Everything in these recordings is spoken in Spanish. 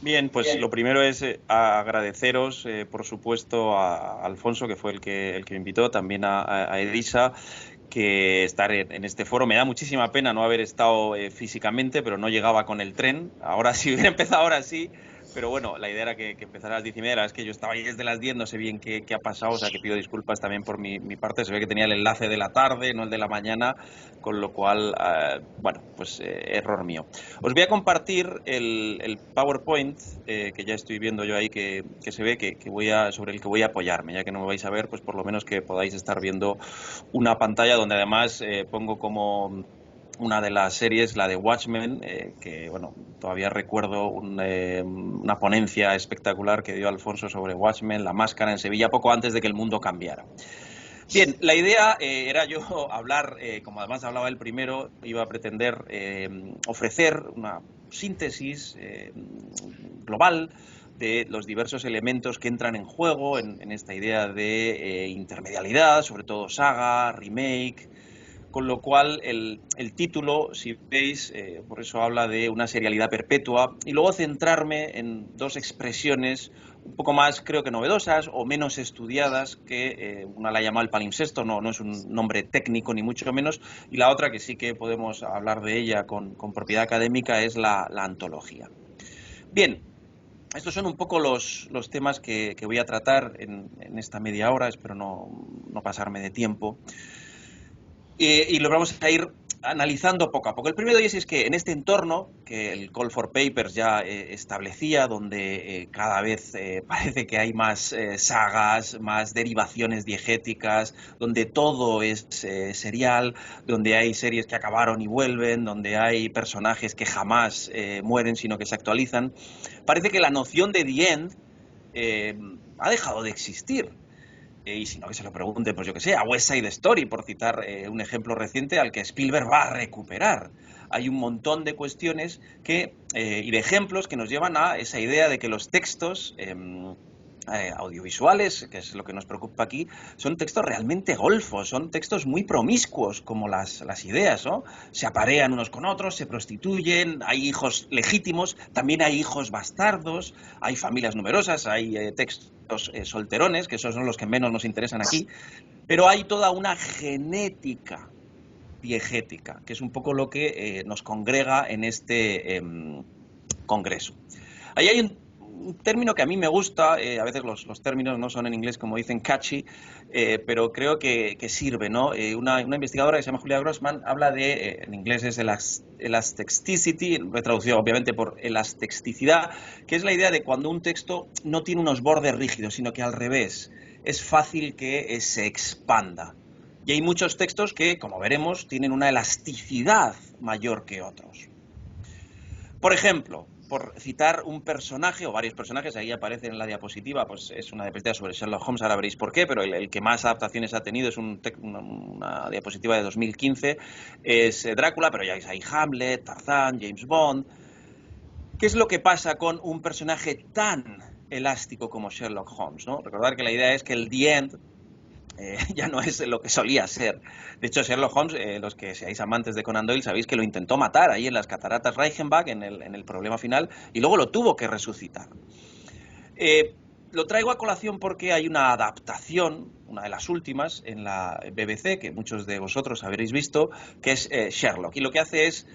Bien, pues lo primero es agradeceros, por supuesto, a Alfonso, que fue el que me invitó, también a Elisa, que estar en este foro. Me da muchísima pena no haber estado físicamente, pero no llegaba con el tren. Ahora sí hubiera empezado, ahora sí. Pero bueno, la idea era que empezara a las 10:30. Es que yo estaba ahí desde las 10, no sé bien qué ha pasado, o sea que pido disculpas también por mi parte. Se ve que tenía el enlace de la tarde, no el de la mañana, con lo cual, bueno, pues error mío. Os voy a compartir el PowerPoint que ya estoy viendo yo ahí que se ve sobre el que voy a apoyarme, ya que no me vais a ver, pues por lo menos que podáis estar viendo una pantalla donde además pongo como una de las series, la de Watchmen, que bueno, todavía recuerdo una ponencia espectacular que dio Alfonso sobre Watchmen, La Máscara en Sevilla, poco antes de que el mundo cambiara. Bien, la idea era yo hablar, como además hablaba el primero, iba a pretender ofrecer una síntesis global de los diversos elementos que entran en juego en esta idea de intermedialidad, sobre todo saga, remake, con lo cual el título, si veis, por eso habla de una serialidad perpetua, y luego centrarme en dos expresiones un poco más, creo que novedosas o menos estudiadas, que una la llama el palimpsesto, no es un nombre técnico ni mucho menos, y la otra, que sí que podemos hablar de ella con propiedad académica, es la antología. Bien, estos son un poco los temas que voy a tratar en esta media hora, espero no pasarme de tiempo. Y lo vamos a ir analizando poco a poco. El primero de ellos es que en este entorno que el Call for Papers ya establecía, donde cada vez parece que hay más sagas, más derivaciones diegéticas, donde todo es serial, donde hay series que acabaron y vuelven, donde hay personajes que jamás mueren, sino que se actualizan, parece que la noción de The End eh, ha dejado de existir. Y si no, que se lo pregunte, pues yo que sé, a West Side Story, por citar un ejemplo reciente al que Spielberg va a recuperar. Hay un montón de cuestiones y de ejemplos que nos llevan a esa idea de que los textos audiovisuales, que es lo que nos preocupa aquí, son textos realmente golfos, son textos muy promiscuos, como las ideas, ¿no? Se aparean unos con otros, se prostituyen, hay hijos legítimos, también hay hijos bastardos, hay familias numerosas, hay textos solterones, que esos son los que menos nos interesan aquí, pero hay toda una genética diegética, que es un poco lo que nos congrega en este congreso. Ahí hay un término que a mí me gusta, a veces los términos no son en inglés como dicen catchy, pero creo que sirve, ¿no? Una investigadora que se llama Julia Grossman habla en inglés es elasticity, lo he traducido obviamente por elasticicidad, que es la idea de cuando un texto no tiene unos bordes rígidos, sino que al revés, es fácil que se expanda. Y hay muchos textos que, como veremos, tienen una elasticidad mayor que otros. Por ejemplo, por citar un personaje o varios personajes, ahí aparecen en la diapositiva, pues es una diapositiva sobre Sherlock Holmes, ahora veréis por qué, pero el que más adaptaciones ha tenido es una diapositiva de 2015, es Drácula, pero ya hay Hamlet, Tarzán, James Bond. ¿Qué es lo que pasa con un personaje tan elástico como Sherlock Holmes, ¿no? Recordar que la idea es que el The End ya no es lo que solía ser. De hecho, Sherlock Holmes, los que seáis amantes de Conan Doyle, sabéis que lo intentó matar ahí en las cataratas Reichenbach, en el problema final, y luego lo tuvo que resucitar. Eh, lo traigo a colación porque hay una adaptación, una de las últimas, en la BBC, que muchos de vosotros habréis visto, que es Sherlock. Y lo que hace es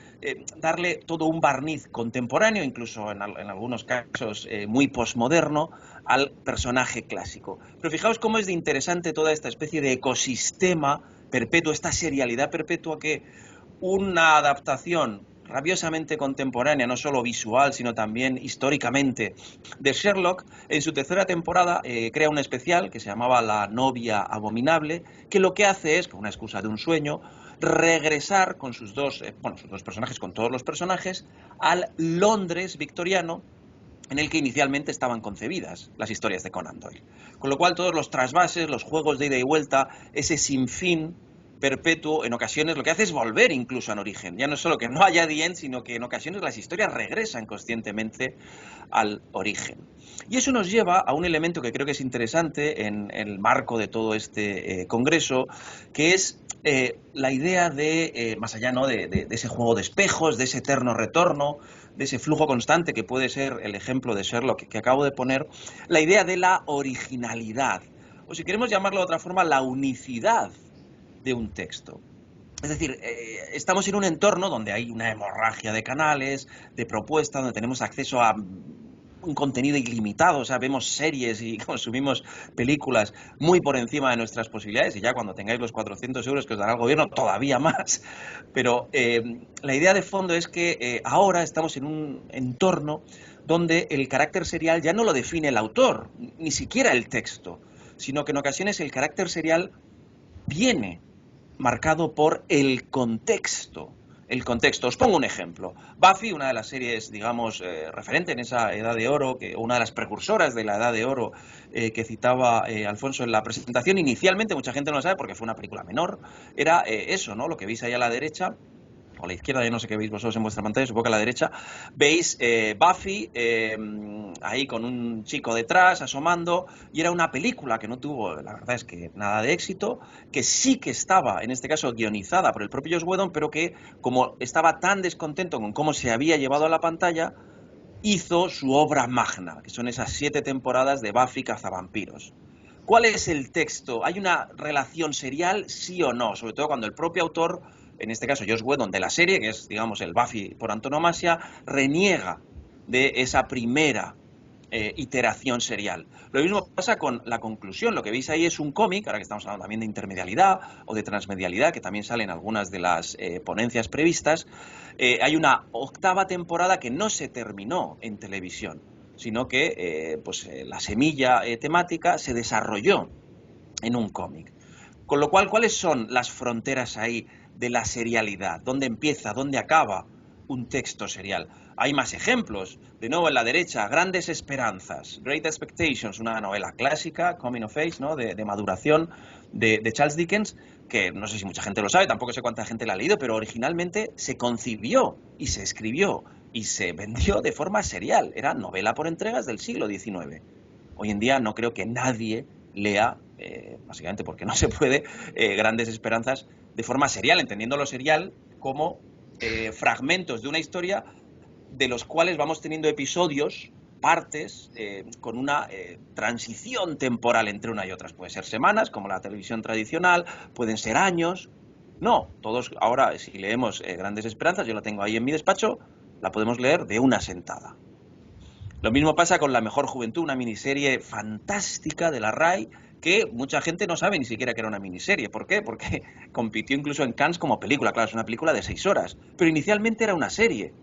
darle todo un barniz contemporáneo, incluso en algunos casos muy posmoderno, al personaje clásico. Pero fijaos cómo es de interesante toda esta especie de ecosistema perpetuo, esta serialidad perpetua que una adaptación rabiosamente contemporánea, no solo visual, sino también históricamente, de Sherlock, en su tercera temporada crea un especial que se llamaba La novia abominable, que lo que hace es, con una excusa de un sueño, regresar con sus dos personajes, con todos los personajes, al Londres victoriano en el que inicialmente estaban concebidas las historias de Conan Doyle. Con lo cual todos los trasvases, los juegos de ida y vuelta, ese sinfín perpetuo, en ocasiones lo que hace es volver incluso al origen. Ya no es solo que no haya The End, sino que en ocasiones las historias regresan conscientemente al origen. Y eso nos lleva a un elemento que creo que es interesante en el marco de todo este congreso, que es la idea de, más allá, ¿no?, de ese juego de espejos, de ese eterno retorno, de ese flujo constante que puede ser el ejemplo de Sherlock que acabo de poner, la idea de la originalidad, o si queremos llamarlo de otra forma, la unicidad de un texto. Es decir, estamos en un entorno donde hay una hemorragia de canales, de propuestas, donde tenemos acceso a un contenido ilimitado, o sea, vemos series y consumimos películas muy por encima de nuestras posibilidades, y ya cuando tengáis los 400 euros que os dará el gobierno, todavía más. Pero la idea de fondo es que ahora estamos en un entorno donde el carácter serial ya no lo define el autor, ni siquiera el texto, sino que en ocasiones el carácter serial viene marcado por el contexto. El contexto. Os pongo un ejemplo. Buffy, una de las series, digamos, referente en esa edad de oro, una de las precursoras de la edad de oro que citaba Alfonso en la presentación, inicialmente, mucha gente no lo sabe porque fue una película menor, era eso, ¿no? Lo que veis ahí a la derecha, o a la izquierda, yo no sé qué veis vosotros en vuestra pantalla, supongo que a la derecha, veis Buffy ahí con un chico detrás, asomando, y era una película que no tuvo, la verdad es que nada de éxito, que sí que estaba, en este caso, guionizada por el propio Joss Whedon, pero que, como estaba tan descontento con cómo se había llevado a la pantalla, hizo su obra magna, que son esas 7 temporadas de Buffy Cazavampiros. ¿Cuál es el texto? ¿Hay una relación serial, sí o no? Sobre todo cuando el propio autor, en este caso Joss Whedon de la serie, que es, digamos, el Buffy por antonomasia, reniega de esa primera iteración serial. Lo mismo pasa con la conclusión. Lo que veis ahí es un cómic, ahora que estamos hablando también de intermedialidad o de transmedialidad, que también salen algunas de las ponencias previstas. Hay una 8ª temporada que no se terminó en televisión, sino que la semilla temática se desarrolló en un cómic. Con lo cual, ¿cuáles son las fronteras ahí de la serialidad? ¿Dónde empieza? ¿Dónde acaba un texto serial? Hay más ejemplos. De nuevo, en la derecha, Grandes Esperanzas, Great Expectations, una novela clásica, coming of age, ¿no? de maduración de Charles Dickens, que no sé si mucha gente lo sabe, tampoco sé cuánta gente la ha leído, pero originalmente se concibió y se escribió y se vendió de forma serial. Era novela por entregas del siglo XIX. Hoy en día no creo que nadie lea, básicamente porque no se puede, Grandes Esperanzas de forma serial, entendiendo lo serial como fragmentos de una historia de los cuales vamos teniendo episodios, partes, con una transición temporal entre una y otras. Puede ser semanas, como la televisión tradicional, pueden ser años. No, todos ahora, si leemos Grandes Esperanzas, yo la tengo ahí en mi despacho, la podemos leer de una sentada. Lo mismo pasa con La Mejor Juventud, una miniserie fantástica de la RAI, que mucha gente no sabe ni siquiera que era una miniserie. ¿Por qué? Porque compitió incluso en Cannes como película. Claro, es una película de 6 horas, pero inicialmente era una serie.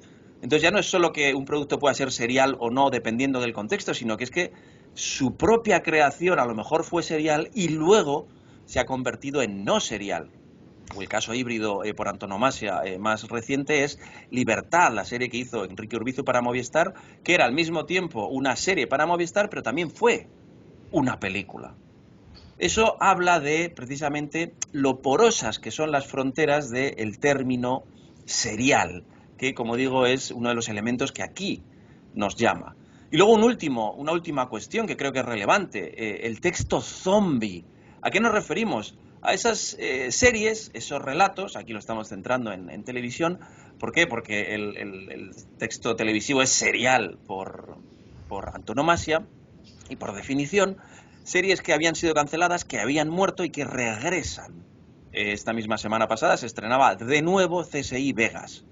Entonces ya no es solo que un producto pueda ser serial o no dependiendo del contexto, sino que es que su propia creación a lo mejor fue serial y luego se ha convertido en no serial. O el caso híbrido por antonomasia más reciente es Libertad, la serie que hizo Enrique Urbizu para Movistar, que era al mismo tiempo una serie para Movistar, pero también fue una película. Eso habla de, precisamente, lo porosas que son las fronteras del término serial, que, como digo, es uno de los elementos que aquí nos llama. Y luego una última cuestión que creo que es relevante, el texto zombie. ¿A qué nos referimos? A esas series, esos relatos, aquí lo estamos centrando en televisión. ¿Por qué? Porque el texto televisivo es serial por antonomasia y por definición. Series que habían sido canceladas, que habían muerto y que regresan. Esta misma semana pasada se estrenaba de nuevo CSI Vegas,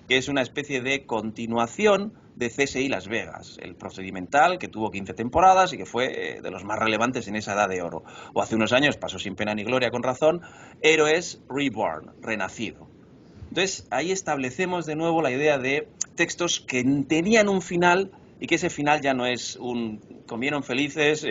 que es una especie de continuación de CSI Las Vegas, el procedimental que tuvo 15 temporadas y que fue de los más relevantes en esa edad de oro. O hace unos años, pasó sin pena ni gloria, con razón, Héroes Reborn, Renacido. Entonces, ahí establecemos de nuevo la idea de textos que tenían un final y que ese final ya no es un comieron perdices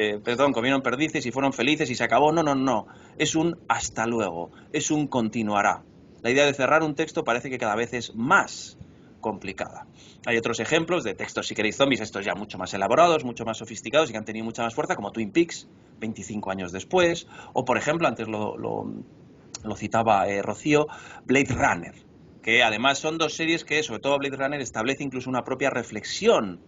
y fueron felices y se acabó. No, no, no. Es un hasta luego. Es un continuará. La idea de cerrar un texto parece que cada vez es más complicada. Hay otros ejemplos de textos, si queréis, zombies, estos ya mucho más elaborados, mucho más sofisticados y que han tenido mucha más fuerza, como Twin Peaks, 25 años después, o por ejemplo, antes lo citaba Rocío, Blade Runner, que además son dos series que, sobre todo Blade Runner, establece incluso una propia reflexión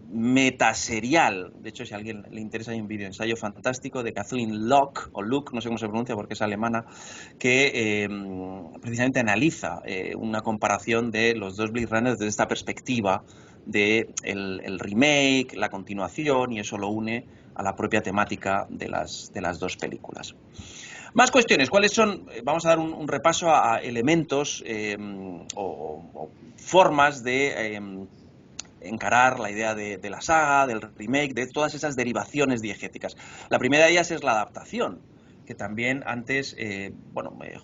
metaserial. De hecho, si a alguien le interesa, hay un vídeo ensayo fantástico de Kathleen Locke, o Luke, no sé cómo se pronuncia porque es alemana, que precisamente analiza una comparación de los dos Blade Runners desde esta perspectiva de el remake, la continuación, y eso lo une a la propia temática de las dos películas. Más cuestiones, ¿cuáles son? Vamos a dar un repaso a elementos o formas de encarar la idea de la saga, del remake, de todas esas derivaciones diegéticas. La primera de ellas es la adaptación, que también antes,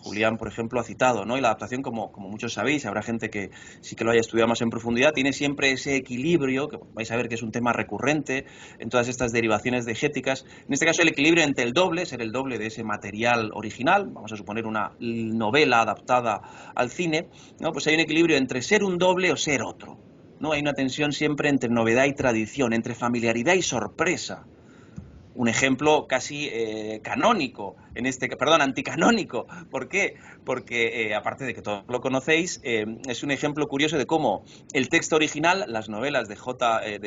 Julián, por ejemplo, ha citado, ¿no? Y la adaptación, como muchos sabéis, habrá gente que sí que lo haya estudiado más en profundidad, tiene siempre ese equilibrio, que vais a ver que es un tema recurrente en todas estas derivaciones diegéticas. En este caso, el equilibrio entre el doble, ser el doble de ese material original, vamos a suponer una novela adaptada al cine, ¿no? Pues hay un equilibrio entre ser un doble o ser otro. ¿No? Hay una tensión siempre entre novedad y tradición, entre familiaridad y sorpresa. Un ejemplo casi canónico, anticanónico. ¿Por qué? Porque, aparte de que todos lo conocéis, es un ejemplo curioso de cómo el texto original, las novelas de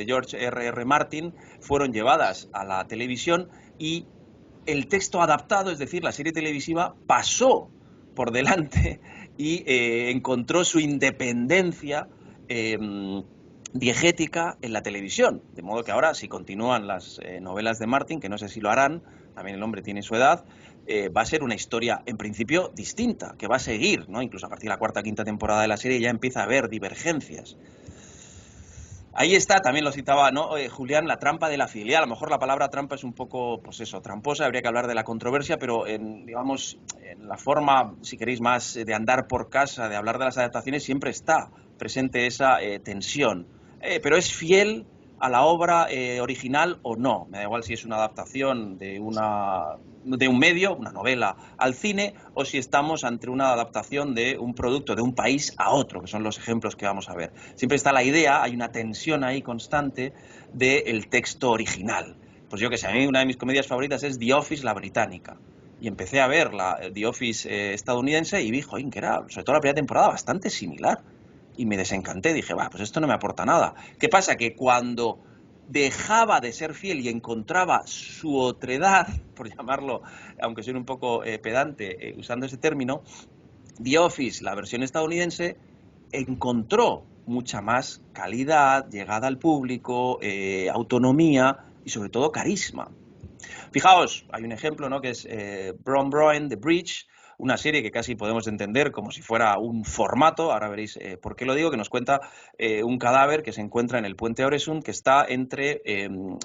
George R.R. Martin, fueron llevadas a la televisión y el texto adaptado, es decir, la serie televisiva, pasó por delante y encontró su independencia diegética en la televisión. De modo que ahora, si continúan las novelas de Martin, que no sé si lo harán, también el hombre tiene su edad, va a ser una historia, en principio, distinta, que va a seguir, ¿no? Incluso a partir de la cuarta o quinta temporada de la serie ya empieza a haber divergencias. Ahí está, también lo citaba, ¿no? Julián, la trampa de la fidelidad. A lo mejor la palabra trampa es un poco, pues eso, tramposa, habría que hablar de la controversia, pero digamos, en la forma, si queréis, más de andar por casa, de hablar de las adaptaciones, siempre está presente esa tensión. Pero es fiel a la obra original o no. Me da igual si es una adaptación de un medio, una novela, al cine, o si estamos ante una adaptación de un producto de un país a otro, que son los ejemplos que vamos a ver. Siempre está la idea, hay una tensión ahí constante del texto original. Pues yo que sé, a mí una de mis comedias favoritas es The Office, la británica. Y empecé a ver The Office estadounidense y vi, joder, que era, sobre todo la primera temporada, bastante similar. Y me desencanté, dije, va, pues esto no me aporta nada. ¿Qué pasa? Que cuando dejaba de ser fiel y encontraba su otredad, por llamarlo, aunque soy un poco pedante usando ese término, The Office, la versión estadounidense, encontró mucha más calidad, llegada al público, autonomía y sobre todo carisma. Fijaos, hay un ejemplo, ¿no? Que es Bron Broen, The Bridge, una serie que casi podemos entender como si fuera un formato, ahora veréis por qué lo digo, que nos cuenta un cadáver que se encuentra en el puente Øresund, que está entre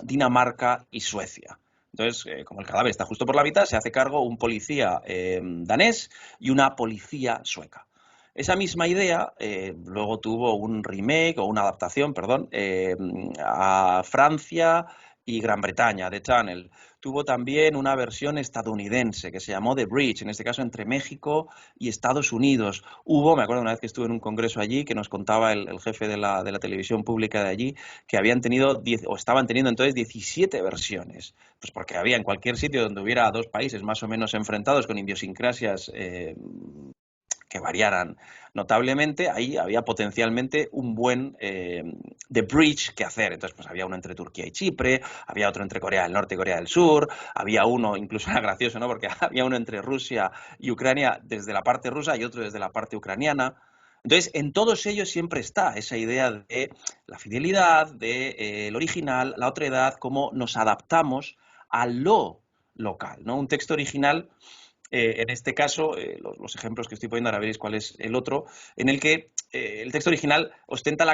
Dinamarca y Suecia. Entonces, como el cadáver está justo por la mitad, se hace cargo un policía danés y una policía sueca. Esa misma idea luego tuvo un remake o una adaptación, perdón, a Francia y Gran Bretaña, The Channel. Tuvo también una versión estadounidense que se llamó The Bridge, en este caso entre México y Estados Unidos. Me acuerdo una vez que estuve en un congreso allí, que nos contaba el jefe de la televisión pública de allí, que habían tenido, estaban teniendo entonces 17 versiones. Pues porque había en cualquier sitio donde hubiera dos países más o menos enfrentados con idiosincrasias que variaran notablemente, ahí había potencialmente un buen The Bridge que hacer. Entonces, pues había uno entre Turquía y Chipre, había otro entre Corea del Norte y Corea del Sur, había uno, incluso era gracioso, ¿no? Porque había uno entre Rusia y Ucrania desde la parte rusa y otro desde la parte ucraniana. Entonces, en todos ellos siempre está esa idea de la fidelidad, de el original, la otredad, cómo nos adaptamos a lo local, ¿no? Un texto original en este caso, los ejemplos que estoy poniendo, ahora veréis cuál es el otro, en el que el texto original ostenta la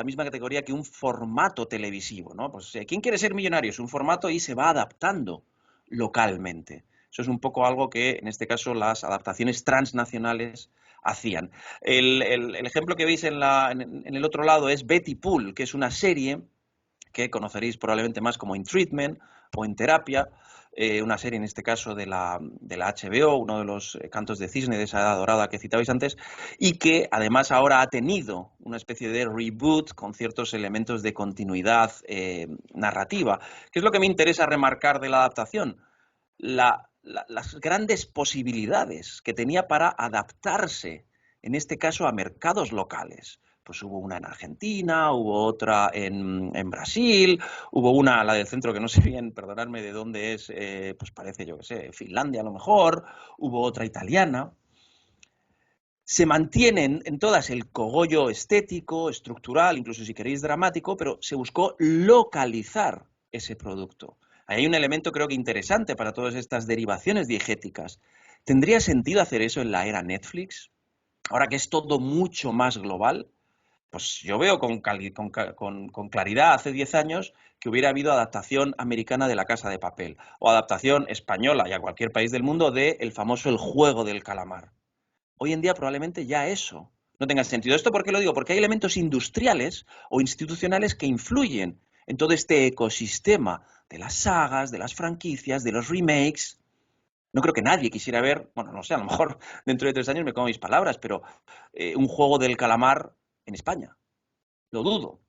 misma categoría que un formato televisivo, ¿no? Pues, ¿quién quiere ser millonario? Es un formato y se va adaptando localmente. Eso es un poco algo que, en este caso, las adaptaciones transnacionales hacían. El ejemplo que veis en el otro lado es Betty Pool, que es una serie que conoceréis probablemente más como In Treatment o En Terapia, una serie en este caso de la HBO, uno de los cantos de cisne de esa edad dorada que citabais antes, y que además ahora ha tenido una especie de reboot con ciertos elementos de continuidad narrativa. ¿Qué es lo que me interesa remarcar de la adaptación? Las grandes posibilidades que tenía para adaptarse, en este caso, a mercados locales. Pues hubo una en Argentina, hubo otra en Brasil, hubo una, la del centro, que no sé bien, perdonadme de dónde es, pues parece, yo qué sé, Finlandia a lo mejor, hubo otra italiana. Se mantienen en todas el cogollo estético, estructural, incluso si queréis dramático, pero se buscó localizar ese producto. Ahí hay un elemento creo que interesante para todas estas derivaciones diegéticas. ¿Tendría sentido hacer eso en la era Netflix? Ahora que es todo mucho más global, pues yo veo con claridad hace 10 años que hubiera habido adaptación americana de La Casa de Papel o adaptación española y a cualquier país del mundo de el famoso El Juego del Calamar. Hoy en día probablemente ya eso no tenga sentido. ¿Esto por qué lo digo? Porque hay elementos industriales o institucionales que influyen en todo este ecosistema de las sagas, de las franquicias, de los remakes. No creo que nadie quisiera ver, bueno, no sé, a lo mejor dentro de 3 años me como mis palabras, pero un juego del calamar en España. Lo dudo.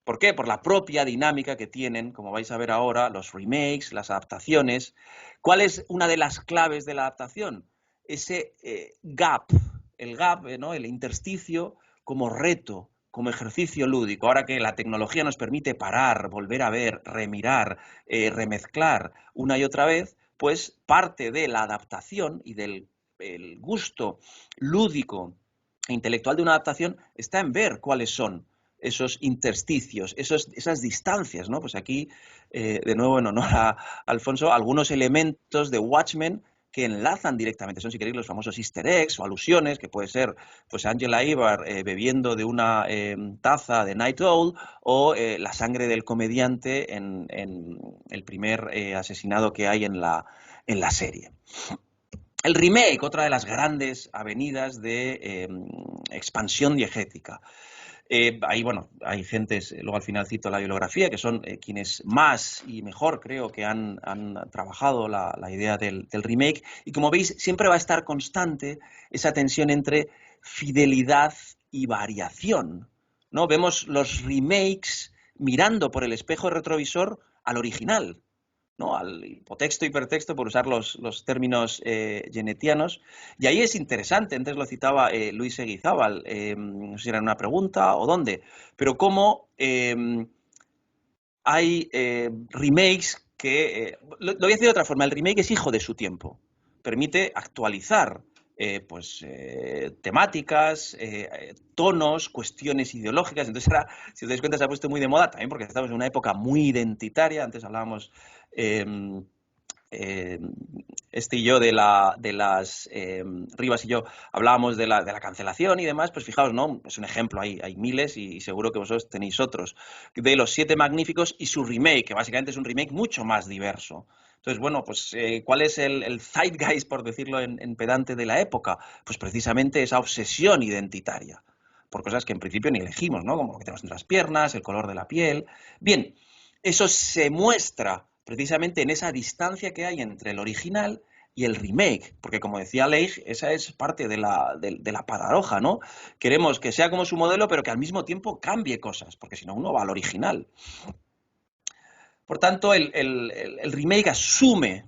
¿Por qué? Por la propia dinámica que tienen, como vais a ver ahora, los remakes, las adaptaciones. ¿Cuál es una de las claves de la adaptación? Ese gap, el gap, ¿no? El intersticio como reto, como ejercicio lúdico. Ahora que la tecnología nos permite parar, volver a ver, remirar, remezclar una y otra vez, pues parte de la adaptación y del el gusto lúdico e intelectual de una adaptación está en ver cuáles son esos intersticios, esas distancias, ¿no? Pues aquí, de nuevo, en honor a Alfonso, algunos elementos de Watchmen que enlazan directamente, son si queréis los famosos easter eggs o alusiones, que puede ser pues Angela Ibar bebiendo de una taza de Night Owl o la sangre del comediante en el primer asesinado que hay en la serie. El remake, otra de las grandes avenidas de expansión diegética. Ahí, bueno, hay gentes, luego al final cito la bibliografía, que son quienes más y mejor creo que han trabajado la idea del remake. Y como veis, siempre va a estar constante esa tensión entre fidelidad y variación, ¿no? Vemos los remakes mirando por el espejo retrovisor al original, ¿no? Al hipotexto, hipertexto, por usar los términos genetianos. Y ahí es interesante, antes lo citaba Luis Eguizábal, no sé si era una pregunta o dónde, pero cómo hay remakes que... lo voy a decir de otra forma, el remake es hijo de su tiempo, permite actualizar temáticas, tonos, cuestiones ideológicas. Entonces ahora, si os dais cuenta, se ha puesto muy de moda también porque estamos en una época muy identitaria. Antes hablábamos eh, eh, este y yo de las Rivas y yo hablábamos de la cancelación y demás, pues fijaos, ¿no? Es un ejemplo, hay miles y seguro que vosotros tenéis otros, de Los Siete Magníficos y su remake, que básicamente es un remake mucho más diverso. Entonces, bueno, pues ¿cuál es el zeitgeist, por decirlo en pedante, de la época? Pues precisamente esa obsesión identitaria por cosas que en principio ni elegimos, ¿no? Como lo que tenemos entre las piernas, el color de la piel. Bien, eso se muestra precisamente en esa distancia que hay entre el original y el remake, porque como decía Leigh, esa es parte de la paradoja, ¿no? Queremos que sea como su modelo, pero que al mismo tiempo cambie cosas, porque si no uno va al original. Por tanto, el remake asume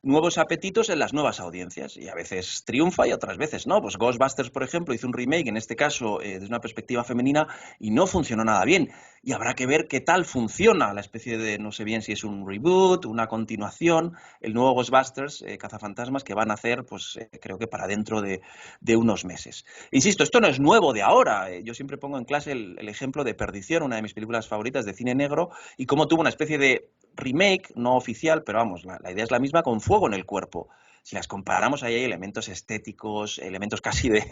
nuevos apetitos en las nuevas audiencias y a veces triunfa y otras veces no. Pues Ghostbusters, por ejemplo, hizo un remake, en este caso desde una perspectiva femenina, y no funcionó nada bien. Y habrá que ver qué tal funciona la especie de, no sé bien si es un reboot, una continuación, el nuevo Ghostbusters, Cazafantasmas, que van a hacer, pues creo que para dentro de unos meses. Insisto, esto no es nuevo de ahora. Yo siempre pongo en clase el ejemplo de Perdición, una de mis películas favoritas de cine negro, y cómo tuvo una especie de remake, no oficial, pero vamos, la idea es la misma, con Fuego en el cuerpo. Si las comparamos, ahí hay elementos estéticos, elementos casi de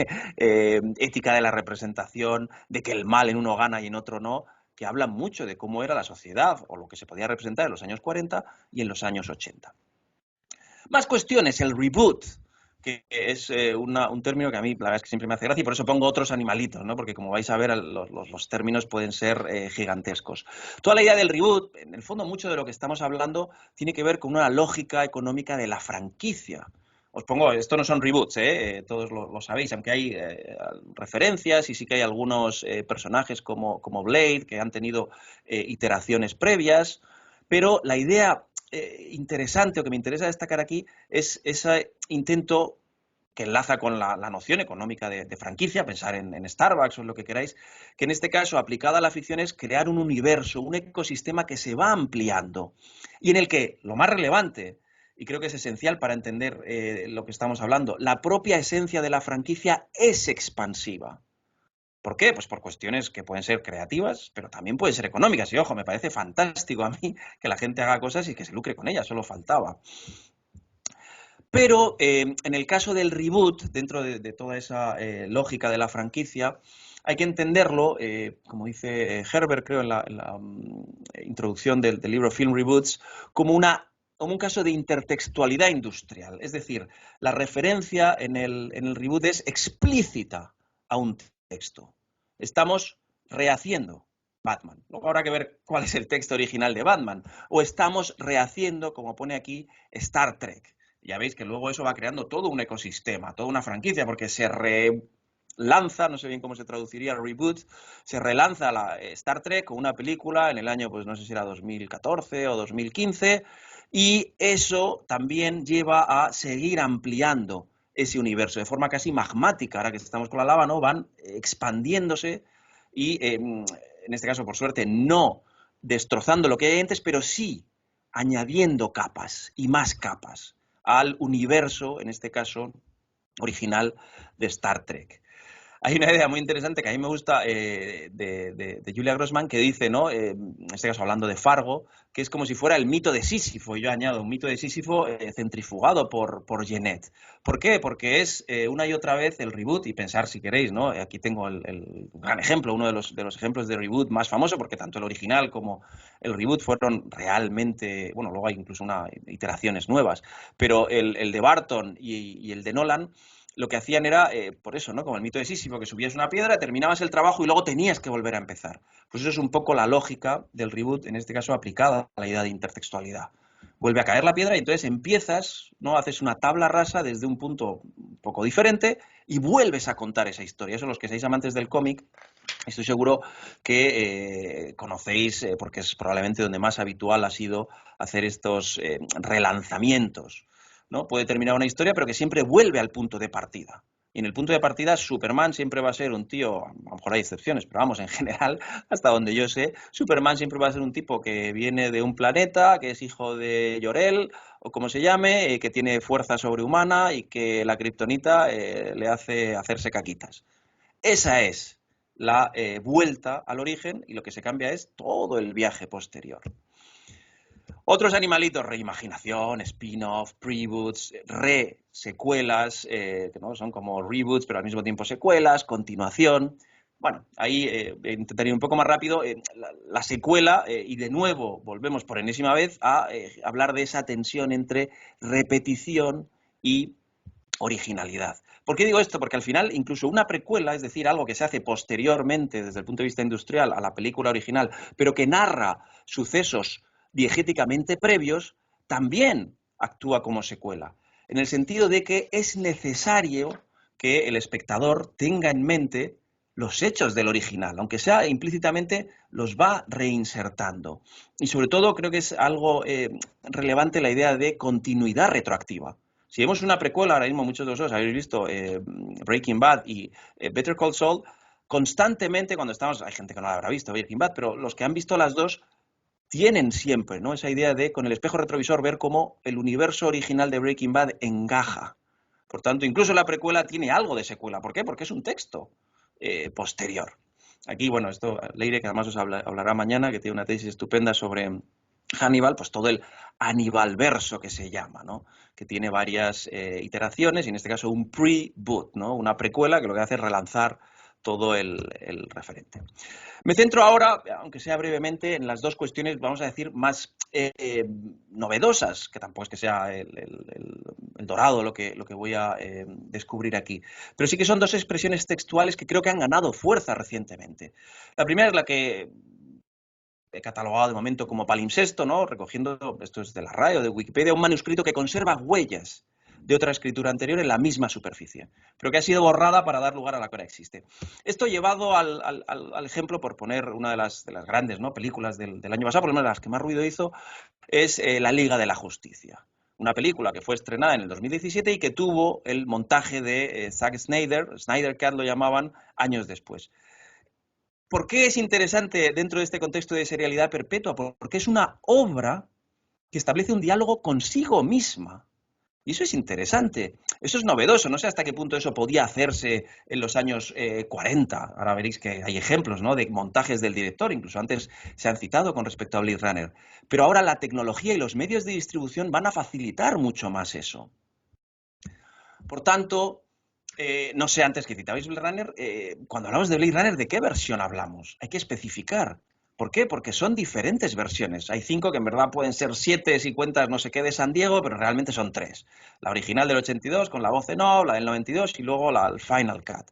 ética de la representación, de que el mal en uno gana y en otro no, que hablan mucho de cómo era la sociedad o lo que se podía representar en los años 40 y en los años 80. Más cuestiones, el reboot, que es un término que a mí la verdad es que siempre me hace gracia y por eso pongo otros animalitos, ¿no? Porque como vais a ver, los términos pueden ser gigantescos. Toda la idea del reboot, en el fondo mucho de lo que estamos hablando tiene que ver con una lógica económica de la franquicia. Os pongo, esto no son reboots, todos lo sabéis, aunque hay referencias y sí que hay algunos personajes como Blade que han tenido iteraciones previas, pero la idea interesante o que me interesa destacar aquí es ese intento que enlaza con la noción económica de franquicia, pensar en Starbucks o en lo que queráis, que en este caso, aplicada a la ficción, es crear un universo, un ecosistema que se va ampliando y en el que, lo más relevante, y creo que es esencial para entender lo que estamos hablando, la propia esencia de la franquicia es expansiva. ¿Por qué? Pues por cuestiones que pueden ser creativas, pero también pueden ser económicas. Y ojo, me parece fantástico a mí que la gente haga cosas y que se lucre con ellas, solo faltaba. Pero en el caso del reboot, dentro de toda esa lógica de la franquicia, hay que entenderlo, como dice Herbert, creo, en la introducción del libro Film Reboots, como un caso de intertextualidad industrial. Es decir, la referencia en el reboot es explícita a un texto. Estamos rehaciendo Batman. Luego habrá que ver cuál es el texto original de Batman. O estamos rehaciendo, como pone aquí, Star Trek. Ya veis que luego eso va creando todo un ecosistema, toda una franquicia, porque se relanza, no sé bien cómo se traduciría, reboot, se relanza la Star Trek con una película en el año, pues no sé si era 2014 o 2015, y eso también lleva a seguir ampliando ese universo de forma casi magmática. Ahora que estamos con la lava, ¿no? Van expandiéndose y, en este caso, por suerte, no destrozando lo que hay antes, pero sí añadiendo capas y más capas al universo, en este caso, original de Star Trek. Hay una idea muy interesante que a mí me gusta de Julia Grossman que dice, ¿no? En este caso hablando de Fargo, que es como si fuera el mito de Sísifo. Yo añado un mito de Sísifo centrifugado por Genet. ¿Por qué? Porque es una y otra vez el reboot, y pensar si queréis, ¿no? Aquí tengo el gran ejemplo, uno de los ejemplos de reboot más famoso, porque tanto el original como el reboot fueron realmente, bueno, luego hay incluso iteraciones nuevas, pero el de Barton y el de Nolan lo que hacían era, por eso, ¿no? Como el mito de Sísifo, que subías una piedra, terminabas el trabajo y luego tenías que volver a empezar. Pues eso es un poco la lógica del reboot, en este caso aplicada a la idea de intertextualidad. Vuelve a caer la piedra y entonces empiezas, ¿no? Haces una tabla rasa desde un punto un poco diferente y vuelves a contar esa historia. Eso los que seáis amantes del cómic, estoy seguro que conocéis, porque es probablemente donde más habitual ha sido hacer estos relanzamientos, ¿no? Puede terminar una historia, pero que siempre vuelve al punto de partida. Y en el punto de partida, Superman siempre va a ser un tío, a lo mejor hay excepciones, pero vamos, en general, hasta donde yo sé, Superman siempre va a ser un tipo que viene de un planeta, que es hijo de Jor-El, o como se llame, que tiene fuerza sobrehumana y que la kriptonita le hace hacerse caquitas. Esa es la vuelta al origen y lo que se cambia es todo el viaje posterior. Otros animalitos, reimaginación, spin-off, reboots, re-secuelas, que no son como reboots, pero al mismo tiempo secuelas, continuación. Bueno, ahí intentaré ir un poco más rápido. La secuela, y de nuevo volvemos por enésima vez a hablar de esa tensión entre repetición y originalidad. ¿Por qué digo esto? Porque al final incluso una precuela, es decir, algo que se hace posteriormente desde el punto de vista industrial a la película original, pero que narra sucesos diegéticamente previos, también actúa como secuela, en el sentido de que es necesario que el espectador tenga en mente los hechos del original, aunque sea implícitamente, los va reinsertando. Y sobre todo creo que es algo relevante la idea de continuidad retroactiva. Si vemos una precuela, ahora mismo muchos de vosotros habéis visto Breaking Bad y Better Call Saul, constantemente cuando estamos, hay gente que no la habrá visto Breaking Bad, pero los que han visto las dos tienen siempre, ¿no? Esa idea de con el espejo retrovisor ver cómo el universo original de Breaking Bad engaja. Por tanto, incluso la precuela tiene algo de secuela. ¿Por qué? Porque es un texto posterior. Aquí, bueno, esto Leire, que además os hablará mañana, que tiene una tesis estupenda sobre Hannibal, pues todo el Hannibal verso que se llama, ¿no? Que tiene varias iteraciones y en este caso un pre-boot, ¿no? Una precuela que lo que hace es relanzar todo el referente. Me centro ahora, aunque sea brevemente, en las dos cuestiones, vamos a decir, más novedosas, que tampoco es que sea el dorado lo que voy a descubrir aquí, pero sí que son dos expresiones textuales que creo que han ganado fuerza recientemente. La primera es la que he catalogado de momento como palimpsesto, ¿no? Recogiendo, esto es de la RAE o de Wikipedia, un manuscrito que conserva huellas de otra escritura anterior en la misma superficie, pero que ha sido borrada para dar lugar a la que ahora existe. Esto llevado al ejemplo, por poner una de las grandes, ¿no? películas del año pasado, por una de las que más ruido hizo, es La Liga de la Justicia. una película que fue estrenada en el 2017 y que tuvo el montaje de Zack Snyder, Snyder Cut lo llamaban, años después. ¿Por qué es interesante dentro de este contexto de serialidad perpetua? Porque es una obra que establece un diálogo consigo misma. Y eso es interesante, eso es novedoso, no sé hasta qué punto eso podía hacerse en los años 40. Ahora veréis que hay ejemplos, ¿no?, de montajes del director, incluso antes se han citado con respecto a Blade Runner. Pero ahora la tecnología y los medios de distribución van a facilitar mucho más eso. Por tanto, no sé, antes que citabais Blade Runner, cuando hablamos de Blade Runner, ¿de qué versión hablamos? Hay que especificar. ¿Por qué? Porque son diferentes versiones. Hay 5 que en verdad pueden ser 7 si cuentas no sé qué de San Diego, pero realmente son 3. La original del 82 con la voz en off, la del 92 y luego el Final Cut.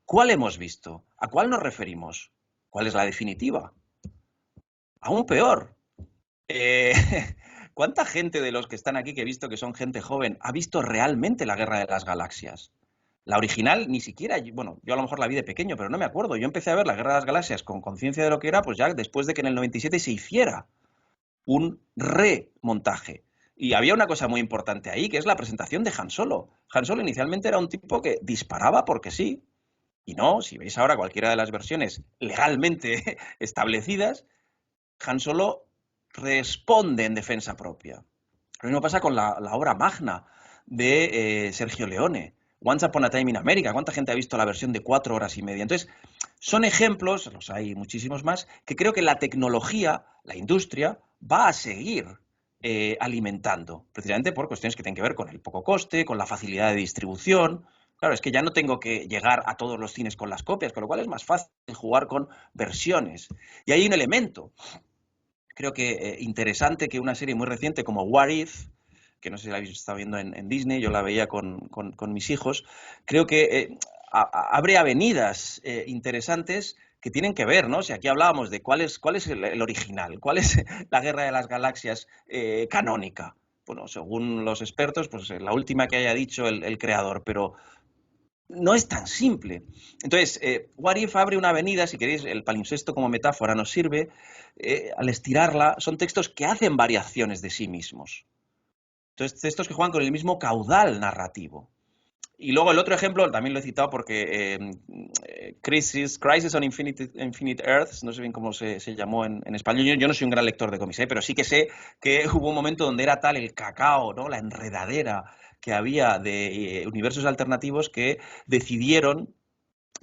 ¿Cuál hemos visto? ¿A cuál nos referimos? ¿Cuál es la definitiva? Aún peor. Eh, ¿Cuánta gente de los que están aquí, que he visto que son gente joven, ha visto realmente la Guerra de las Galaxias? La original ni siquiera, bueno, yo a lo mejor la vi de pequeño, pero no me acuerdo. Yo empecé a ver la Guerra de las Galaxias con conciencia de lo que era, pues ya después de que en el 97 se hiciera un remontaje. Y había una cosa muy importante ahí, que es la presentación de Han Solo. Han Solo inicialmente era un tipo que disparaba porque sí, y no, si veis ahora cualquiera de las versiones legalmente establecidas, Han Solo responde en defensa propia. Lo mismo pasa con la obra magna de Sergio Leone, Once Upon a Time in America. ¿Cuánta gente ha visto la versión de 4 horas y media? Entonces, son ejemplos, los hay muchísimos más, que creo que la tecnología, la industria, va a seguir alimentando, precisamente por cuestiones que tienen que ver con el poco coste, con la facilidad de distribución. Claro, es que ya no tengo que llegar a todos los cines con las copias, con lo cual es más fácil jugar con versiones. Y hay un elemento, creo que interesante, que una serie muy reciente como What If, que no sé si la habéis estado viendo en Disney, yo la veía con mis hijos, creo que abre avenidas interesantes que tienen que ver, ¿no? Si aquí hablábamos de cuál es el original, cuál es la Guerra de las Galaxias canónica. Bueno, según los expertos, pues la última que haya dicho el creador, pero no es tan simple. Entonces, What If abre una avenida, si queréis, el palimpsesto como metáfora nos sirve, al estirarla, son textos que hacen variaciones de sí mismos. Entonces, textos que juegan con el mismo caudal narrativo. Y luego el otro ejemplo, también lo he citado porque Crisis on Infinite Earths, no sé bien cómo se llamó en español, yo no soy un gran lector de cómics, pero sí que sé que hubo un momento donde era tal el cacao, ¿no?, la enredadera que había de universos alternativos, que decidieron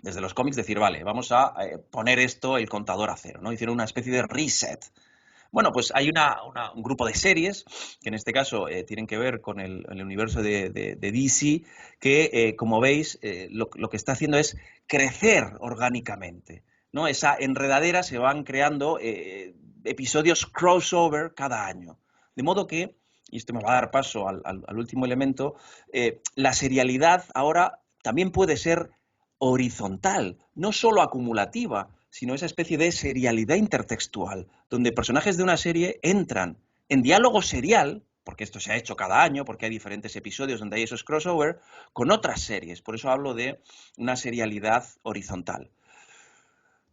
desde los cómics decir, vale, vamos a poner esto, el contador a cero, ¿no? Hicieron una especie de reset. Bueno, pues hay un grupo de series que en este caso tienen que ver con el universo de DC, que como veis lo que está haciendo es crecer orgánicamente, ¿no? Esa enredadera, se van creando episodios crossover cada año. De modo que, y esto me va a dar paso al último elemento, la serialidad ahora también puede ser horizontal, no solo acumulativa, sino esa especie de serialidad intertextual, donde personajes de una serie entran en diálogo serial, porque esto se ha hecho cada año, porque hay diferentes episodios donde hay esos crossover, con otras series. Por eso hablo de una serialidad horizontal.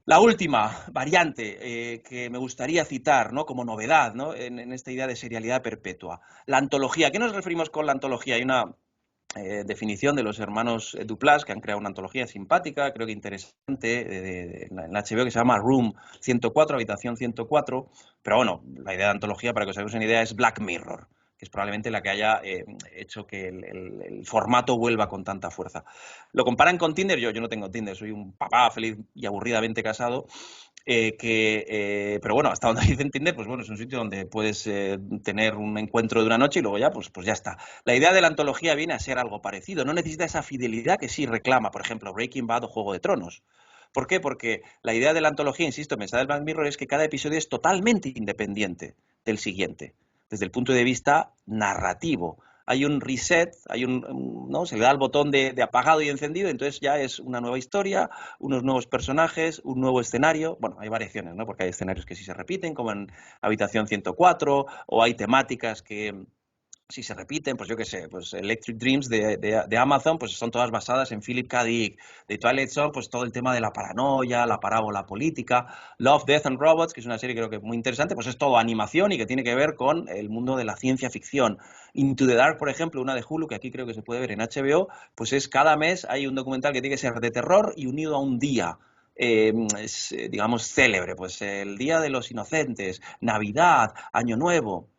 La última variante que me gustaría citar, ¿no?, como novedad, ¿no?, en esta idea de serialidad perpetua, la antología. ¿A qué nos referimos con la antología? Hay una definición de los hermanos Duplass, que han creado una antología simpática, creo que interesante, en HBO, que se llama Room 104, Habitación 104, pero bueno, la idea de antología, para que os hagáis una idea, es Black Mirror, que es probablemente la que haya hecho que el formato vuelva con tanta fuerza. Lo comparan con Tinder. Yo no tengo Tinder, soy un papá feliz y aburridamente casado, pero bueno, hasta donde dicen Tinder, pues bueno, es un sitio donde puedes tener un encuentro de una noche y luego ya, pues ya está. La idea de la antología viene a ser algo parecido, no necesita esa fidelidad que sí reclama, por ejemplo, Breaking Bad o Juego de Tronos. ¿Por qué? Porque la idea de la antología, insisto, mensaje del Black Mirror, es que cada episodio es totalmente independiente del siguiente, desde el punto de vista narrativo. Hay un reset, ¿no?, se le da el botón de apagado y encendido, entonces ya es una nueva historia, unos nuevos personajes, un nuevo escenario. Bueno, hay variaciones, ¿no?, porque hay escenarios que sí se repiten, como en Habitación 104, o hay temáticas que si se repiten, pues yo qué sé, pues Electric Dreams de Amazon, pues son todas basadas en Philip K. Dick. De Twilight Zone, pues todo el tema de la paranoia, la parábola política. Love, Death and Robots, que es una serie creo que muy interesante, pues es todo animación y que tiene que ver con el mundo de la ciencia ficción. Into the Dark, por ejemplo, una de Hulu, que aquí creo que se puede ver en HBO, pues es cada mes hay un documental que tiene que ser de terror y unido a un día. Es, digamos, célebre, pues el Día de los Inocentes, Navidad, Año Nuevo.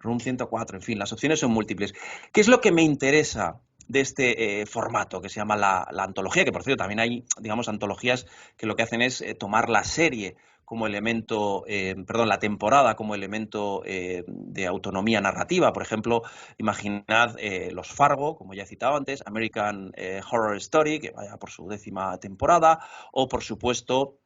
Room 104, en fin, las opciones son múltiples. ¿Qué es lo que me interesa de este formato que se llama la antología? Que por cierto, también hay, digamos, antologías que lo que hacen es tomar la serie como elemento, perdón, la temporada como elemento de autonomía narrativa. Por ejemplo, imaginad Los Fargo, como ya he citado antes, American Horror Story, que vaya por su 10ª temporada, o por supuesto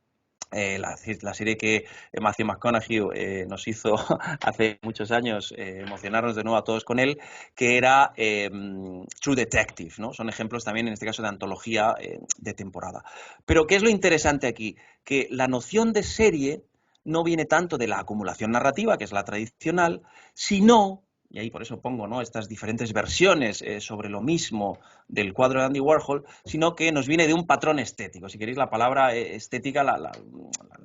la serie que Matthew McConaughey nos hizo hace muchos años, emocionarnos de nuevo a todos con él, que era True Detective, ¿no? Son ejemplos también, en este caso, de antología de temporada. Pero, ¿qué es lo interesante aquí? Que la noción de serie no viene tanto de la acumulación narrativa, que es la tradicional, sino, y ahí por eso pongo, ¿no?, estas diferentes versiones sobre lo mismo del cuadro de Andy Warhol, sino que nos viene de un patrón estético. Si queréis, la palabra estética la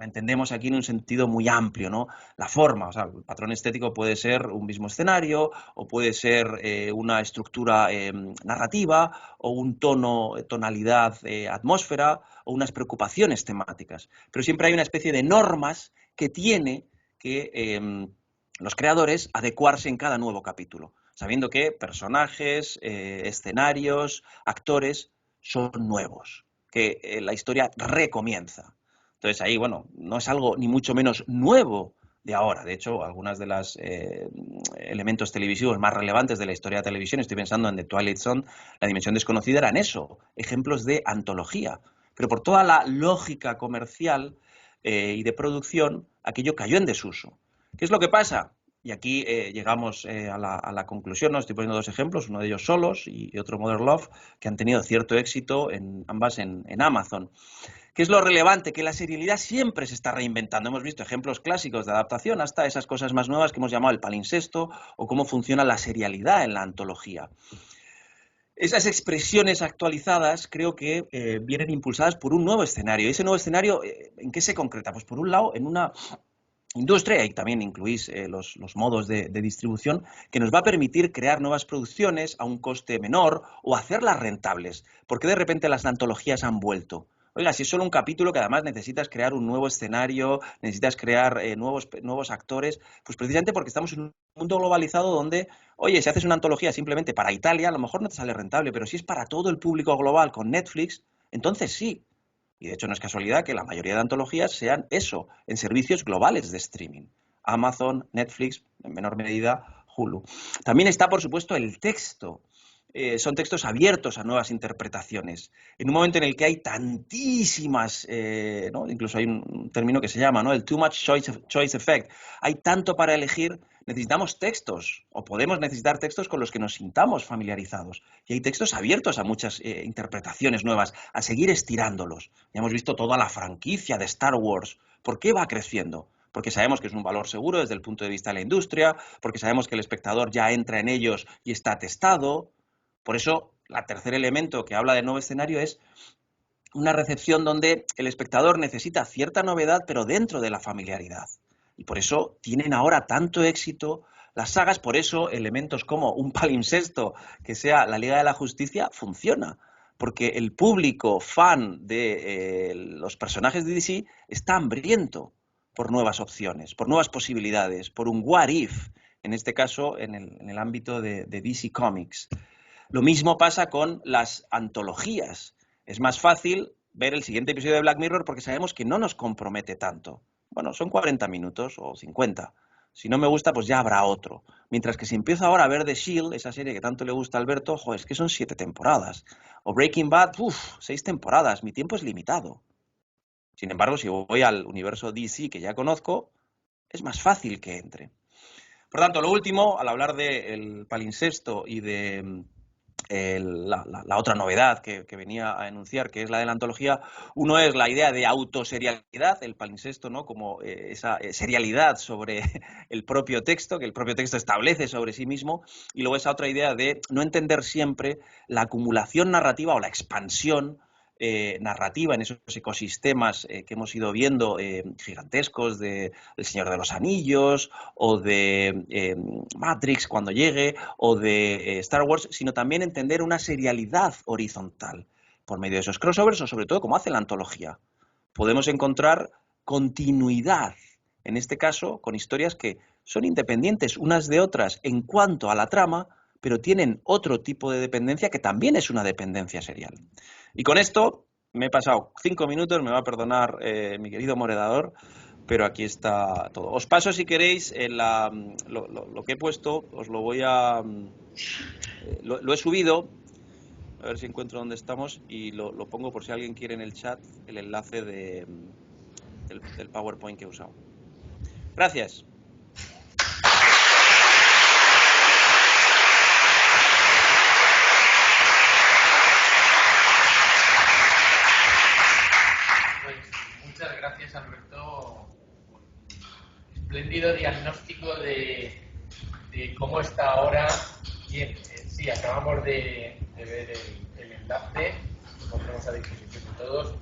entendemos aquí en un sentido muy amplio, ¿no? La forma, o sea, el patrón estético puede ser un mismo escenario, o puede ser una estructura narrativa, o un tono, tonalidad, atmósfera, o unas preocupaciones temáticas. Pero siempre hay una especie de normas que tiene que los creadores adecuarse en cada nuevo capítulo, sabiendo que personajes, escenarios, actores son nuevos, que la historia recomienza. Entonces ahí, bueno, no es algo ni mucho menos nuevo de ahora. De hecho, algunas de los elementos televisivos más relevantes de la historia de la televisión, estoy pensando en The Twilight Zone, La Dimensión Desconocida, eran eso, ejemplos de antología. Pero por toda la lógica comercial y de producción, aquello cayó en desuso. ¿Qué es lo que pasa? Y aquí llegamos a la conclusión, ¿no? Estoy poniendo dos ejemplos, uno de ellos Solos y otro Modern Love, que han tenido cierto éxito, ambas en Amazon. ¿Qué es lo relevante? Que la serialidad siempre se está reinventando. Hemos visto ejemplos clásicos de adaptación hasta esas cosas más nuevas que hemos llamado el palincesto o cómo funciona la serialidad en la antología. Esas expresiones actualizadas creo que vienen impulsadas por un nuevo escenario. Ese nuevo escenario, ¿en qué se concreta? Pues por un lado, en una industria, y también incluís los modos de distribución, que nos va a permitir crear nuevas producciones a un coste menor o hacerlas rentables. ¿Por qué de repente las antologías han vuelto? Oiga, si es solo un capítulo que además necesitas crear un nuevo escenario, necesitas crear nuevos actores, pues precisamente porque estamos en un mundo globalizado donde, oye, si haces una antología simplemente para Italia, a lo mejor no te sale rentable, pero si es para todo el público global con Netflix, entonces sí. Y de hecho no es casualidad que la mayoría de antologías sean eso, en servicios globales de streaming. Amazon, Netflix, en menor medida Hulu. También está, por supuesto, el texto. Son textos abiertos a nuevas interpretaciones. En un momento en el que hay tantísimas, ¿no? Incluso hay un término que se llama, ¿no?, el too much choice effect. Hay tanto para elegir, necesitamos textos, o podemos necesitar textos con los que nos sintamos familiarizados. Y hay textos abiertos a muchas interpretaciones nuevas, a seguir estirándolos. Ya hemos visto toda la franquicia de Star Wars. ¿Por qué va creciendo? Porque sabemos que es un valor seguro desde el punto de vista de la industria, porque sabemos que el espectador ya entra en ellos y está testado. Por eso, el tercer elemento que habla del nuevo escenario es una recepción donde el espectador necesita cierta novedad, pero dentro de la familiaridad. Y por eso tienen ahora tanto éxito las sagas, por eso elementos como un palimpsesto que sea la Liga de la Justicia funciona. Porque el público fan de los personajes de DC está hambriento por nuevas opciones, por nuevas posibilidades, por un what if, en este caso en el ámbito de DC Comics. Lo mismo pasa con las antologías. Es más fácil ver el siguiente episodio de Black Mirror porque sabemos que no nos compromete tanto. Bueno, son 40 minutos o 50. Si no me gusta, pues ya habrá otro. Mientras que si empiezo ahora a ver The Shield, esa serie que tanto le gusta a Alberto, joder, es que son 7 temporadas. O Breaking Bad, 6 temporadas. Mi tiempo es limitado. Sin embargo, si voy al universo DC que ya conozco, es más fácil que entre. Por tanto, lo último, al hablar del palincesto y de la otra novedad que venía a enunciar, que es la de la antología. Uno es la idea de autoserialidad, el palimpsesto, ¿no? Como esa serialidad sobre el propio texto, que el propio texto establece sobre sí mismo, y luego esa otra idea de no entender siempre la acumulación narrativa o la expansión narrativa en esos ecosistemas que hemos ido viendo gigantescos de El Señor de los Anillos o de Matrix cuando llegue o de Star Wars, sino también entender una serialidad horizontal por medio de esos crossovers o sobre todo como hace la antología. Podemos encontrar continuidad, en este caso con historias que son independientes unas de otras en cuanto a la trama, pero tienen otro tipo de dependencia que también es una dependencia serial. Y con esto me he pasado 5 minutos, me va a perdonar mi querido moderador, pero aquí está todo. Os paso, si queréis, lo que he puesto, os lo voy a... lo he subido, a ver si encuentro dónde estamos, y lo pongo por si alguien quiere en el chat el enlace del PowerPoint que he usado. Gracias. Muchas gracias, Alberto. Espléndido diagnóstico de cómo está ahora. Bien, sí, acabamos de ver el enlace, lo pondremos a disposición de todos.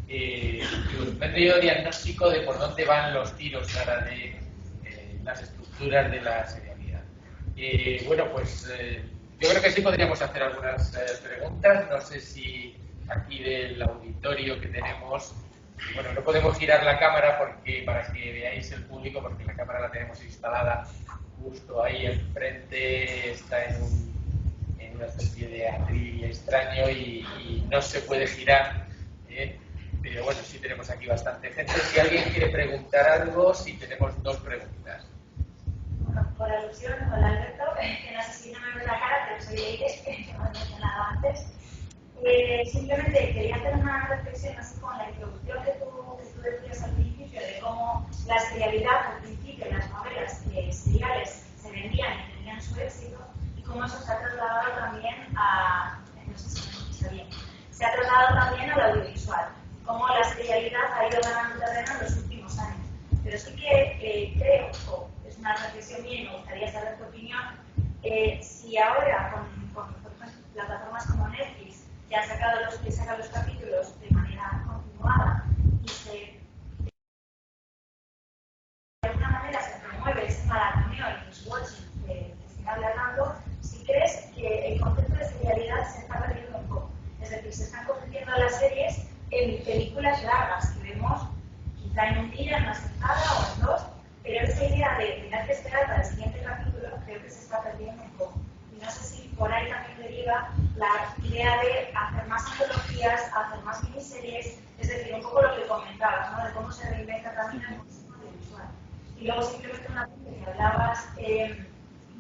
Espléndido diagnóstico de por dónde van los tiros ahora de las estructuras de la serialidad. Bueno, pues yo creo que sí podríamos hacer algunas preguntas. No sé si aquí del auditorio que tenemos. Bueno, no podemos girar la cámara para que veáis el público, porque la cámara la tenemos instalada justo ahí enfrente, está en una especie de atril extraño y no se puede girar. Pero bueno, sí tenemos aquí bastante gente. Si alguien quiere preguntar algo, sí tenemos 2 preguntas. Bueno, por alusión, hola Alberto, que no sé si no me ve la cara, pero soy Leire, que no he mencionado antes. Simplemente quería hacer una reflexión así con la introducción que tú decías al principio de cómo la serialidad, al principio, las novelas seriales se vendían y tenían su éxito, y cómo eso se ha trasladado también a, no sé si me escucha bien, se ha trasladado también al audiovisual, cómo la serialidad ha ido ganando terreno en los últimos años. Pero sí que creo, es una reflexión mía y me gustaría saber tu opinión, si ahora con por ejemplo, plataformas como Netflix ya han sacado los capítulos de manera continuada y de alguna manera se promueve ese maratoneo, el binge-watching que se habla hablando, si crees que el concepto de serialidad se está perdiendo un poco. Es decir, se están convirtiendo las series en películas largas que vemos quizá en un día, en una sentada o en 2, pero esa idea de tener que esperar para el siguiente capítulo creo que se está perdiendo un poco. Y no sé si por ahí también deriva la idea de hacer más antologías, hacer más miniseries, es decir, un poco lo que comentabas, ¿no? De cómo se reinventa también el concepto audiovisual. Y luego simplemente una cosa que hablabas de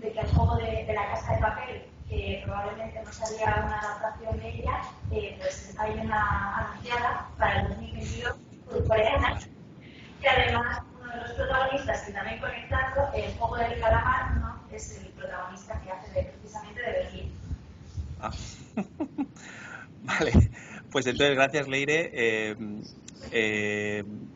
que el juego de la Casa de Papel, que probablemente no sería una adaptación de ella, pues hay una anunciada para el 2022 por Elena, que además uno de los protagonistas, que también conectando, el juego del calamar, ¿no? Es el protagonista que hace precisamente de Berlín. Ah. Vale, pues entonces gracias, Leire.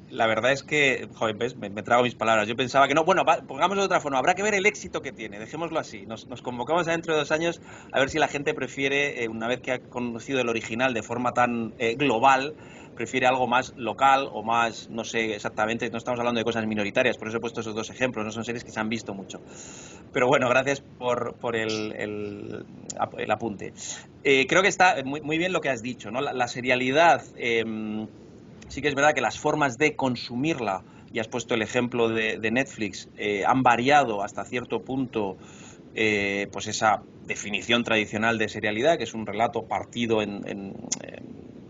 La verdad es que, joder, ¿ves? Me trago mis palabras. Yo pensaba que no, bueno, pongámoslo de otra forma, habrá que ver el éxito que tiene, dejémoslo así. Nos convocamos dentro de 2 años a ver si la gente prefiere, una vez que ha conocido el original de forma tan global, prefiere algo más local o más, no sé exactamente, no estamos hablando de cosas minoritarias, por eso he puesto esos 2 ejemplos, no son series que se han visto mucho. Pero bueno, gracias por el apunte. Creo que está muy bien lo que has dicho, ¿no? La serialidad, sí que es verdad que las formas de consumirla, y has puesto el ejemplo de Netflix, han variado hasta cierto punto pues esa definición tradicional de serialidad, que es un relato partido en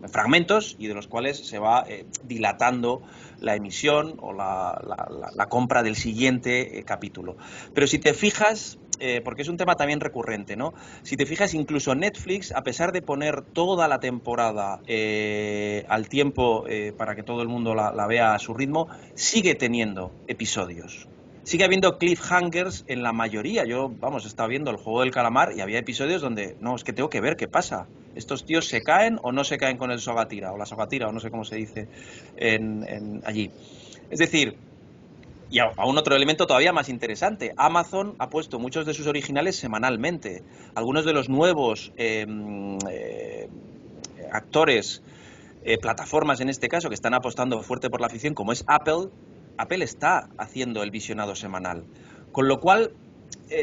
fragmentos y de los cuales se va dilatando la emisión o la compra del siguiente capítulo. Pero si te fijas, porque es un tema también recurrente, ¿no? Si te fijas, incluso Netflix, a pesar de poner toda la temporada al tiempo para que todo el mundo la vea a su ritmo, sigue teniendo episodios. Sigue habiendo cliffhangers en la mayoría. Yo, vamos, estaba viendo el Juego del Calamar y había episodios donde, no, es que tengo que ver qué pasa. ¿Estos tíos se caen o no se caen con el sogatira? O la sogatira, o no sé cómo se dice allí. Es decir, y a un otro elemento todavía más interesante. Amazon ha puesto muchos de sus originales semanalmente. Algunos de los nuevos actores, plataformas en este caso, que están apostando fuerte por la ficción, como es Apple, Apple está haciendo el visionado semanal. Con lo cual,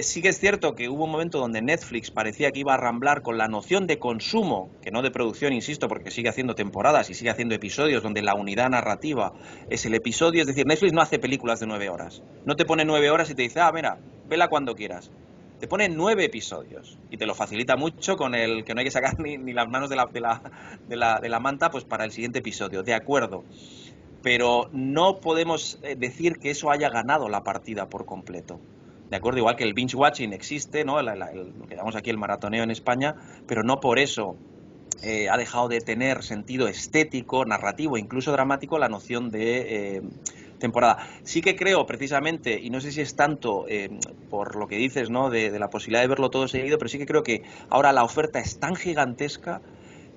sí que es cierto que hubo un momento donde Netflix parecía que iba a ramblar con la noción de consumo, que no de producción, insisto, porque sigue haciendo temporadas y sigue haciendo episodios donde la unidad narrativa es el episodio. Es decir, Netflix no hace películas de 9 horas. No te pone 9 horas y te dice, mira, vela cuando quieras. Te pone 9 episodios y te lo facilita mucho con el que no hay que sacar ni las manos de la manta pues para el siguiente episodio. De acuerdo. Pero no podemos decir que eso haya ganado la partida por completo. De acuerdo, igual que el binge watching existe, ¿no? Lo que llamamos aquí el maratoneo en España, pero no por eso ha dejado de tener sentido estético, narrativo, incluso dramático, la noción de temporada. Sí que creo, precisamente, y no sé si es tanto por lo que dices, ¿no? de la posibilidad de verlo todo seguido, pero sí que creo que ahora la oferta es tan gigantesca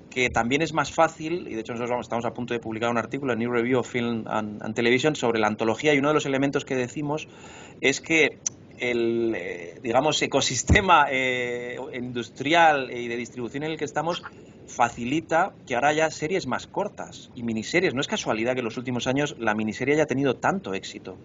que también es más fácil, y de hecho nosotros estamos a punto de publicar un artículo en New Review of Film and Television sobre la antología, y uno de los elementos que decimos es que el, digamos, ecosistema industrial y de distribución en el que estamos facilita que ahora haya series más cortas y miniseries. No es casualidad que en los últimos años la miniserie haya tenido tanto éxito.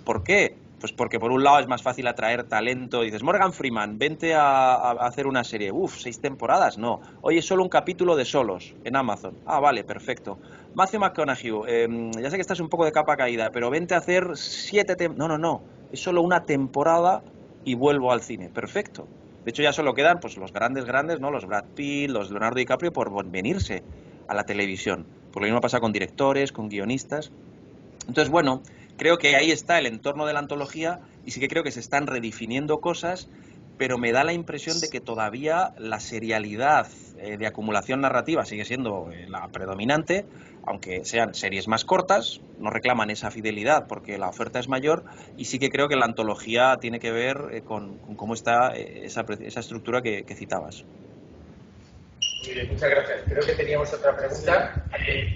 ¿Por qué? Pues porque por un lado es más fácil atraer talento. Dices, Morgan Freeman, vente a hacer una serie. 6 temporadas, no. Oye, es solo un capítulo de Solos en Amazon. Vale, perfecto. Matthew McConaughey, ya sé que estás un poco de capa caída, pero vente a hacer 7 temporadas. No. Es solo una temporada y vuelvo al cine. Perfecto. De hecho, ya solo quedan pues los grandes, ¿no? Los Brad Pitt, los Leonardo DiCaprio por venirse a la televisión. Por lo mismo pasa con directores, con guionistas. Entonces, bueno, creo que ahí está el entorno de la antología y sí que creo que se están redefiniendo cosas, pero me da la impresión de que todavía la serialidad de acumulación narrativa sigue siendo la predominante, aunque sean series más cortas, no reclaman esa fidelidad porque la oferta es mayor, y sí que creo que la antología tiene que ver con cómo está esa estructura que citabas. Muy bien, muchas gracias. Creo que teníamos otra pregunta.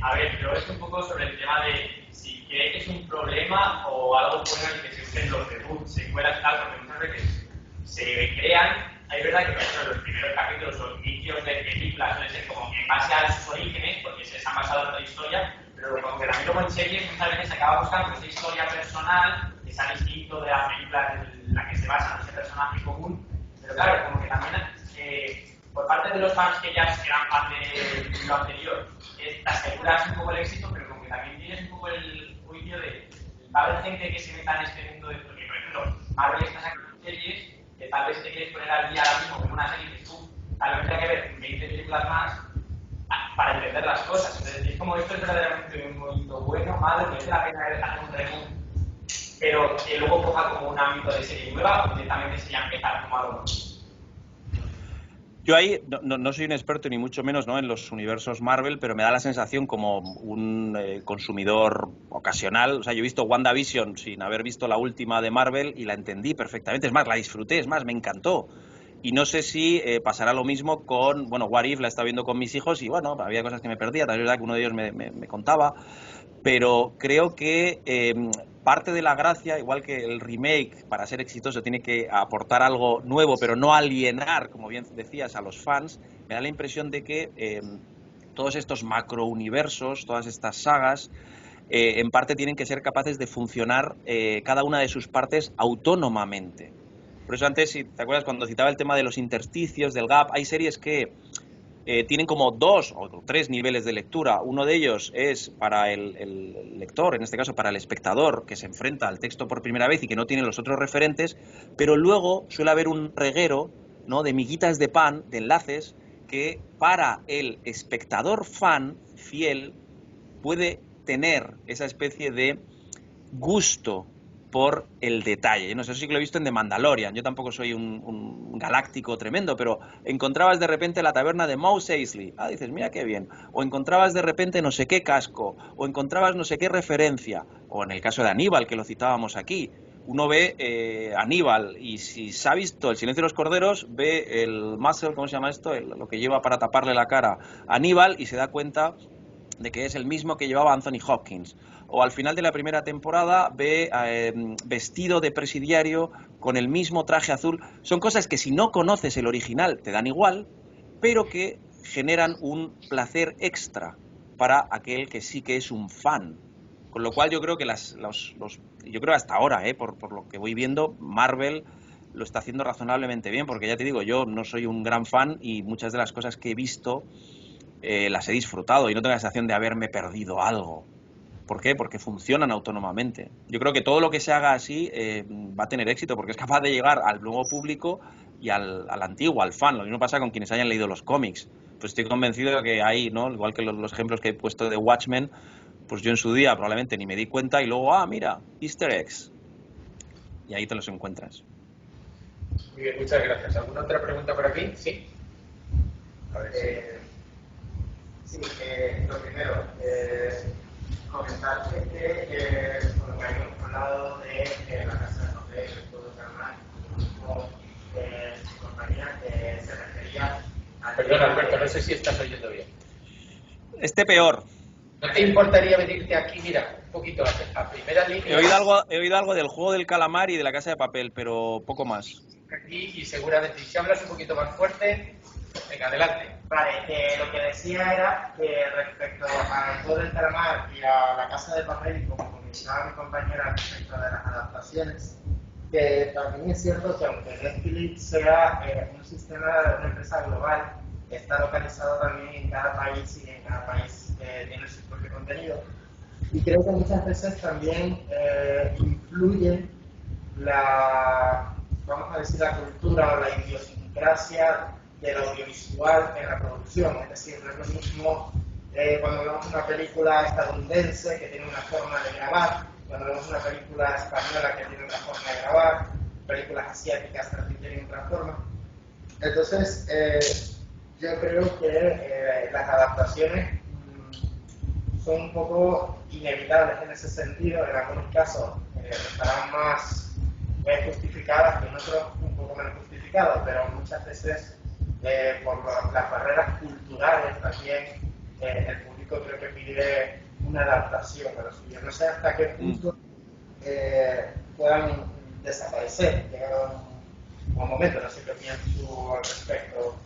A ver, pero es un poco sobre el tema de si cree que es un problema o algo bueno en que se usen los reboots, secuelas y tal, porque muchas veces se crean. Hay verdad que, por ejemplo, los primeros capítulos o inicios de películas suelen ser como en base a sus orígenes, porque se les han basado en otra historia, pero como que también como en series muchas veces se acaba buscando esa historia personal, esa distinto de la película en la que se basa en ese personaje común. Pero claro, como que también por parte de los fans que ya eran fan de lo anterior, te aseguras un poco el éxito, pero como que también tienes un poco el juicio de va a haber gente que se meta en este mundo de, porque por ejemplo, Marvel está sacando series que tal vez te quieres poner al día ahora mismo con una serie que tú tal vez tenga que ver 20 películas más para entender las cosas. Entonces, es como esto es verdaderamente un movimiento bueno, malo, merece la pena hacer un reboot, pero que luego coja como un ámbito de serie nueva o directamente se ya empezar como algo. Yo ahí no soy un experto ni mucho menos, ¿no?, en los universos Marvel, pero me da la sensación como un consumidor ocasional. O sea, yo he visto WandaVision sin haber visto la última de Marvel y la entendí perfectamente. Es más, la disfruté, es más, me encantó. Y no sé si pasará lo mismo con, bueno, What If la estaba viendo con mis hijos y bueno, había cosas que me perdía, también es verdad que uno de ellos me contaba, pero creo que parte de la gracia, igual que el remake, para ser exitoso, tiene que aportar algo nuevo, pero no alienar, como bien decías, a los fans. Me da la impresión de que todos estos macrouniversos, todas estas sagas, en parte tienen que ser capaces de funcionar cada una de sus partes autónomamente. Por eso antes, si te acuerdas, cuando citaba el tema de los intersticios, del gap, hay series que tienen como 2 o 3 niveles de lectura. Uno de ellos es para el lector, en este caso para el espectador, que se enfrenta al texto por primera vez y que no tiene los otros referentes, pero luego suele haber un reguero, ¿no?, de miguitas de pan, de enlaces, que para el espectador fan fiel puede tener esa especie de gusto por el detalle. Yo no sé, eso sí que lo he visto en The Mandalorian. Yo tampoco soy un galáctico tremendo, pero encontrabas de repente la taberna de Mos Eisley. Dices, mira qué bien. O encontrabas de repente no sé qué casco, o encontrabas no sé qué referencia, o en el caso de Aníbal, que lo citábamos aquí, uno ve Aníbal, y si se ha visto El silencio de los corderos, ve el muzzle, ¿cómo se llama esto? Lo que lleva para taparle la cara a Aníbal, y se da cuenta de que es el mismo que llevaba Anthony Hopkins. O al final de la primera temporada ve vestido de presidiario con el mismo traje azul. Son cosas que si no conoces el original te dan igual, pero que generan un placer extra para aquel que sí que es un fan. Con lo cual yo creo que yo creo hasta ahora, por lo que voy viendo, Marvel lo está haciendo razonablemente bien, porque ya te digo, yo no soy un gran fan y muchas de las cosas que he visto las he disfrutado y no tengo la sensación de haberme perdido algo. ¿Por qué? Porque funcionan autónomamente. Yo creo que todo lo que se haga así va a tener éxito, porque es capaz de llegar al nuevo público y al antiguo, al fan. Lo mismo pasa con quienes hayan leído los cómics. Pues estoy convencido de que hay, ¿no? Igual que los ejemplos que he puesto de Watchmen, pues yo en su día probablemente ni me di cuenta y luego, mira, Easter eggs. Y ahí te los encuentras. Muy bien, muchas gracias. ¿Alguna otra pregunta por aquí? Sí. A ver, sí, lo primero, comentarte que por lo que habíamos hablado de la casa de papel, el juego de Calmar, como compañía que se refería a... Perdón, Alberto, no sé si estás oyendo bien. Peor. ¿No te importaría venirte aquí, mira, un poquito a primera línea? He oído algo del juego del calamar y de la casa de papel, pero poco más. Aquí y seguramente, si hablas un poquito más fuerte, venga, adelante. Vale, lo que decía era que respecto al juego del calamar y a la casa de papel, y como comentaba mi compañera respecto de las adaptaciones, que también es cierto que aunque Netflix sea un sistema de una empresa global, está localizado también en cada país y en cada país tiene su propio contenido. Y creo que muchas veces también influye vamos a decir, la cultura o la idiosincrasia del audiovisual en la producción. Es decir, no es lo mismo cuando vemos una película estadounidense que tiene una forma de grabar, cuando vemos una película española que tiene otra forma de grabar, películas asiáticas también tienen otra forma. Entonces, yo creo que las adaptaciones son un poco inevitables en ese sentido. En algunos casos estarán más justificadas que en otros un poco menos justificadas, pero muchas veces por las barreras culturales también el público creo que pide una adaptación, pero yo no sé hasta qué punto puedan desaparecer. Llega un momento, no sé qué piensas tú al respecto.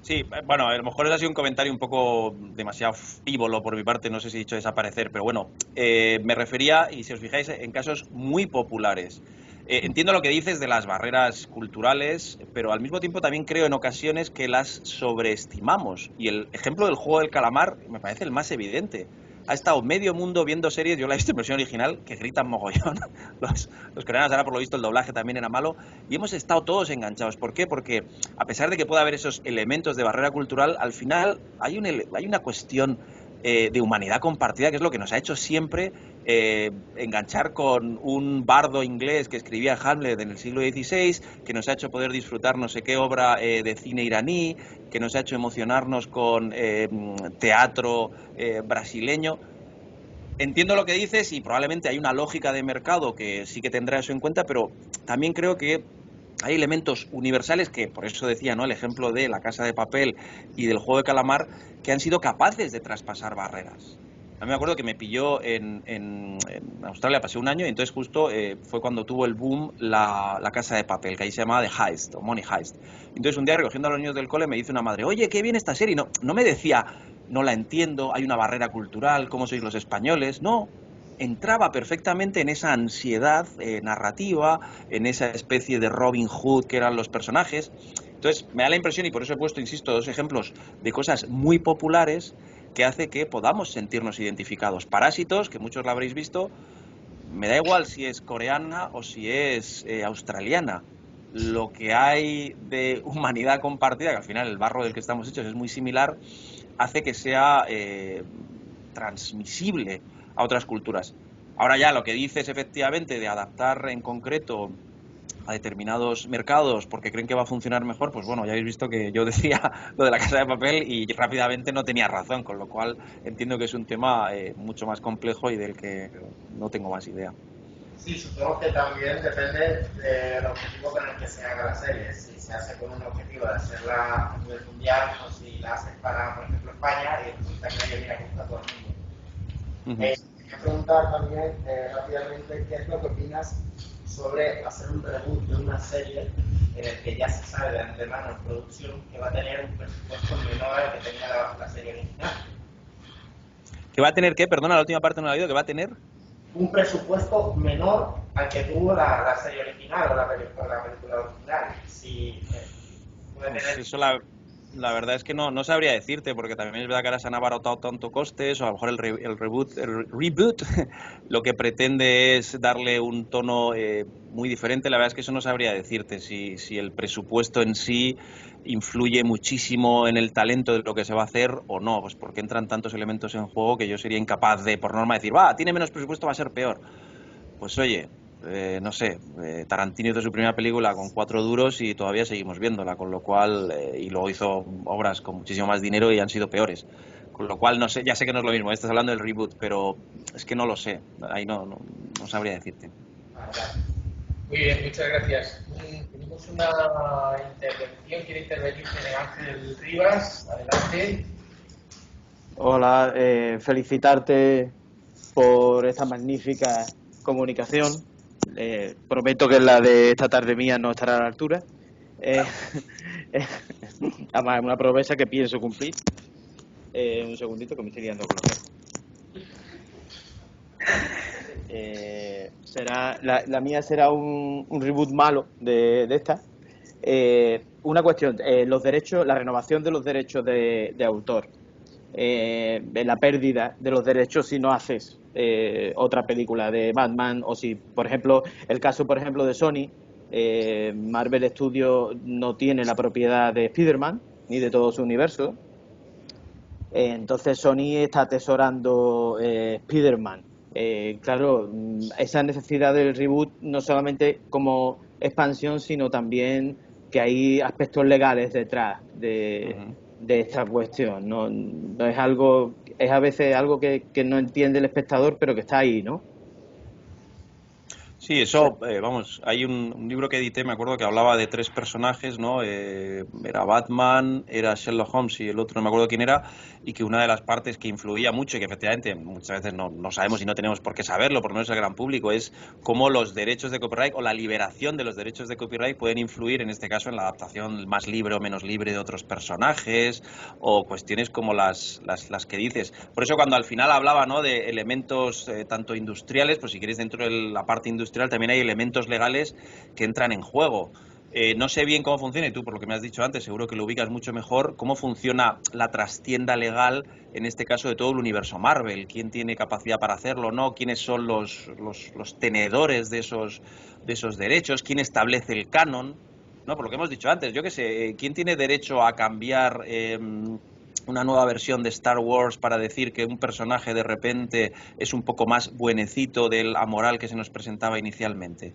Sí, bueno, a lo mejor es así un comentario un poco demasiado frívolo por mi parte, no sé si he dicho desaparecer, pero bueno, me refería, y si os fijáis, en casos muy populares. Entiendo lo que dices de las barreras culturales, pero al mismo tiempo también creo en ocasiones que las sobreestimamos. Y el ejemplo del juego del calamar me parece el más evidente. Ha estado medio mundo viendo series, yo la he visto en versión original, que gritan mogollón. Los coreanos ahora por lo visto el doblaje también era malo. Y hemos estado todos enganchados. ¿Por qué? Porque a pesar de que pueda haber esos elementos de barrera cultural, al final hay una cuestión de humanidad compartida, que es lo que nos ha hecho siempre enganchar con un bardo inglés que escribía Hamlet en el siglo XVI, que nos ha hecho poder disfrutar no sé qué obra de cine iraní, que nos ha hecho emocionarnos con teatro brasileño. Entiendo lo que dices y probablemente hay una lógica de mercado que sí que tendrá eso en cuenta, pero también creo que hay elementos universales que, por eso decía, ¿no?, el ejemplo de La Casa de Papel y del Juego de Calamar, que han sido capaces de traspasar barreras. A mí me acuerdo que me pilló en Australia, pasé un año, y entonces justo fue cuando tuvo el boom la Casa de Papel, que ahí se llamaba The Heist, o Money Heist. Entonces un día, recogiendo a los niños del cole, me dice una madre, oye, qué bien esta serie. No me decía, no la entiendo, hay una barrera cultural, ¿cómo sois los españoles? No, entraba perfectamente en esa ansiedad narrativa, en esa especie de Robin Hood que eran los personajes. Entonces me da la impresión, y por eso he puesto, insisto, dos ejemplos de cosas muy populares que hace que podamos sentirnos identificados. Parásitos, que muchos la habréis visto, me da igual si es coreana o si es australiana. Lo que hay de humanidad compartida, que al final el barro del que estamos hechos es muy similar, hace que sea transmisible a otras culturas. Ahora ya lo que dices efectivamente de adaptar en concreto a determinados mercados porque creen que va a funcionar mejor, pues bueno, ya habéis visto que yo decía lo de La Casa de Papel y rápidamente no tenía razón, con lo cual entiendo que es un tema mucho más complejo y del que no tengo más idea. Sí, supongo que también depende del objetivo con el que se haga la serie. Si se hace con un objetivo de hacerla a nivel mundial o si la haces para, por ejemplo, España y resulta que nadie viene a gusta a todo el mundo. Quería preguntar también rápidamente qué es lo que opinas sobre hacer un reboot de una serie en el que ya se sabe de antemano en producción que va a tener un presupuesto menor al que tenía la serie original. ¿Que va a tener qué? Perdona, la última parte no la he oído. ¿Que va a tener? Un presupuesto menor al que tuvo la serie original o la película original. Si puede Pues tener... eso la verdad es que no sabría decirte, porque también es verdad que ahora se han abaratado tanto costes, o a lo mejor el reboot lo que pretende es darle un tono muy diferente. La verdad es que eso no sabría decirte, si el presupuesto en sí influye muchísimo en el talento de lo que se va a hacer o no, pues porque entran tantos elementos en juego que yo sería incapaz de, por norma, decir, va, tiene menos presupuesto, va a ser peor. Pues oye, no sé, Tarantino hizo su primera película con 4 duros y todavía seguimos viéndola, con lo cual, y luego hizo obras con muchísimo más dinero y han sido peores. Con lo cual, no sé, ya sé que no es lo mismo, estás hablando del reboot, pero es que no lo sé, ahí no sabría decirte. Muy bien, muchas gracias. Tenemos una intervención, quiere intervenir Miguel Ángel Rivas, adelante. Hola, felicitarte por esta magnífica comunicación. Prometo que la de esta tarde mía no estará a la altura. Además, es una promesa que pienso cumplir. Un segundito que me estoy liando con la mía será un reboot malo de esta. Una cuestión, los derechos, la renovación de los derechos de autor. La pérdida de los derechos si no haces otra película de Batman, o si, por ejemplo, el caso, por ejemplo, de Sony, Marvel Studios no tiene la propiedad de Spider-Man ni de todo su universo, entonces Sony está atesorando Spider-Man. Claro, esa necesidad del reboot no solamente como expansión, sino también que hay aspectos legales detrás de esta cuestión. No es algo, es a veces algo que no entiende el espectador, pero que está ahí, ¿no? Sí, eso, vamos, hay un libro que edité, me acuerdo, que hablaba de 3 personajes, ¿no? Era Batman, era Sherlock Holmes y el otro no me acuerdo quién era, y que una de las partes que influía mucho y que efectivamente muchas veces no sabemos y no tenemos por qué saberlo, por no es el gran público, es cómo los derechos de copyright o la liberación de los derechos de copyright pueden influir, en este caso, en la adaptación más libre o menos libre de otros personajes, o cuestiones como las que dices. Por eso cuando al final hablaba, ¿no?, de elementos tanto industriales, pues si queréis dentro de la parte industrial también hay elementos legales que entran en juego. No sé bien cómo funciona, y tú, por lo que me has dicho antes, seguro que lo ubicas mucho mejor, cómo funciona la trastienda legal, en este caso, de todo el universo Marvel. ¿Quién tiene capacidad para hacerlo o no? ¿Quiénes son los tenedores de esos derechos? ¿Quién establece el canon? ¿No? Por lo que hemos dicho antes, yo qué sé, ¿quién tiene derecho a cambiar una nueva versión de Star Wars para decir que un personaje de repente es un poco más buenecito del amoral que se nos presentaba inicialmente?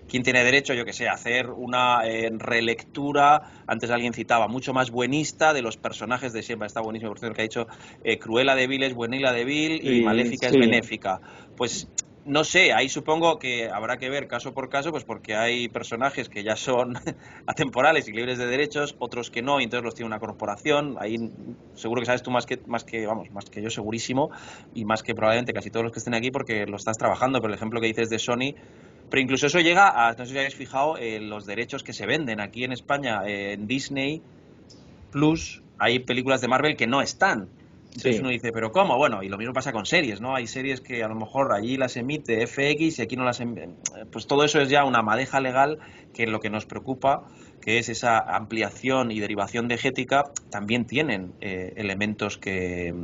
¿Quién tiene derecho, yo que sé, a hacer una relectura, antes alguien citaba, mucho más buenista de los personajes de siempre? Está buenísimo, por cierto, que ha dicho Cruella de Vil es Buenilla de Vil y Maléfica es benéfica. Pues no sé, ahí supongo que habrá que ver caso por caso, pues porque hay personajes que ya son atemporales y libres de derechos, otros que no, y entonces los tiene una corporación. Ahí seguro que sabes tú más que yo segurísimo, y más que probablemente casi todos los que estén aquí, porque lo estás trabajando. Pero el ejemplo que dices de Sony, pero incluso eso llega a, no sé si habéis fijado, los derechos que se venden aquí en España, en Disney Plus, hay películas de Marvel que no están. Entonces uno dice, ¿pero cómo? Bueno, y lo mismo pasa con series, ¿no? Hay series que a lo mejor allí las emite FX y aquí no las emite. Pues todo eso es ya una madeja legal, que lo que nos preocupa, que es esa ampliación y derivación de ética, también tienen elementos que